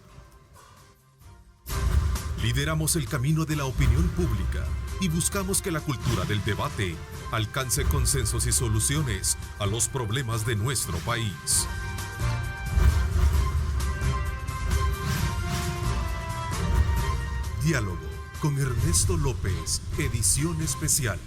Lideramos el camino de la opinión pública y buscamos que la cultura del debate alcance consensos y soluciones a los problemas de nuestro país. Diálogo con Ernesto López, edición especial.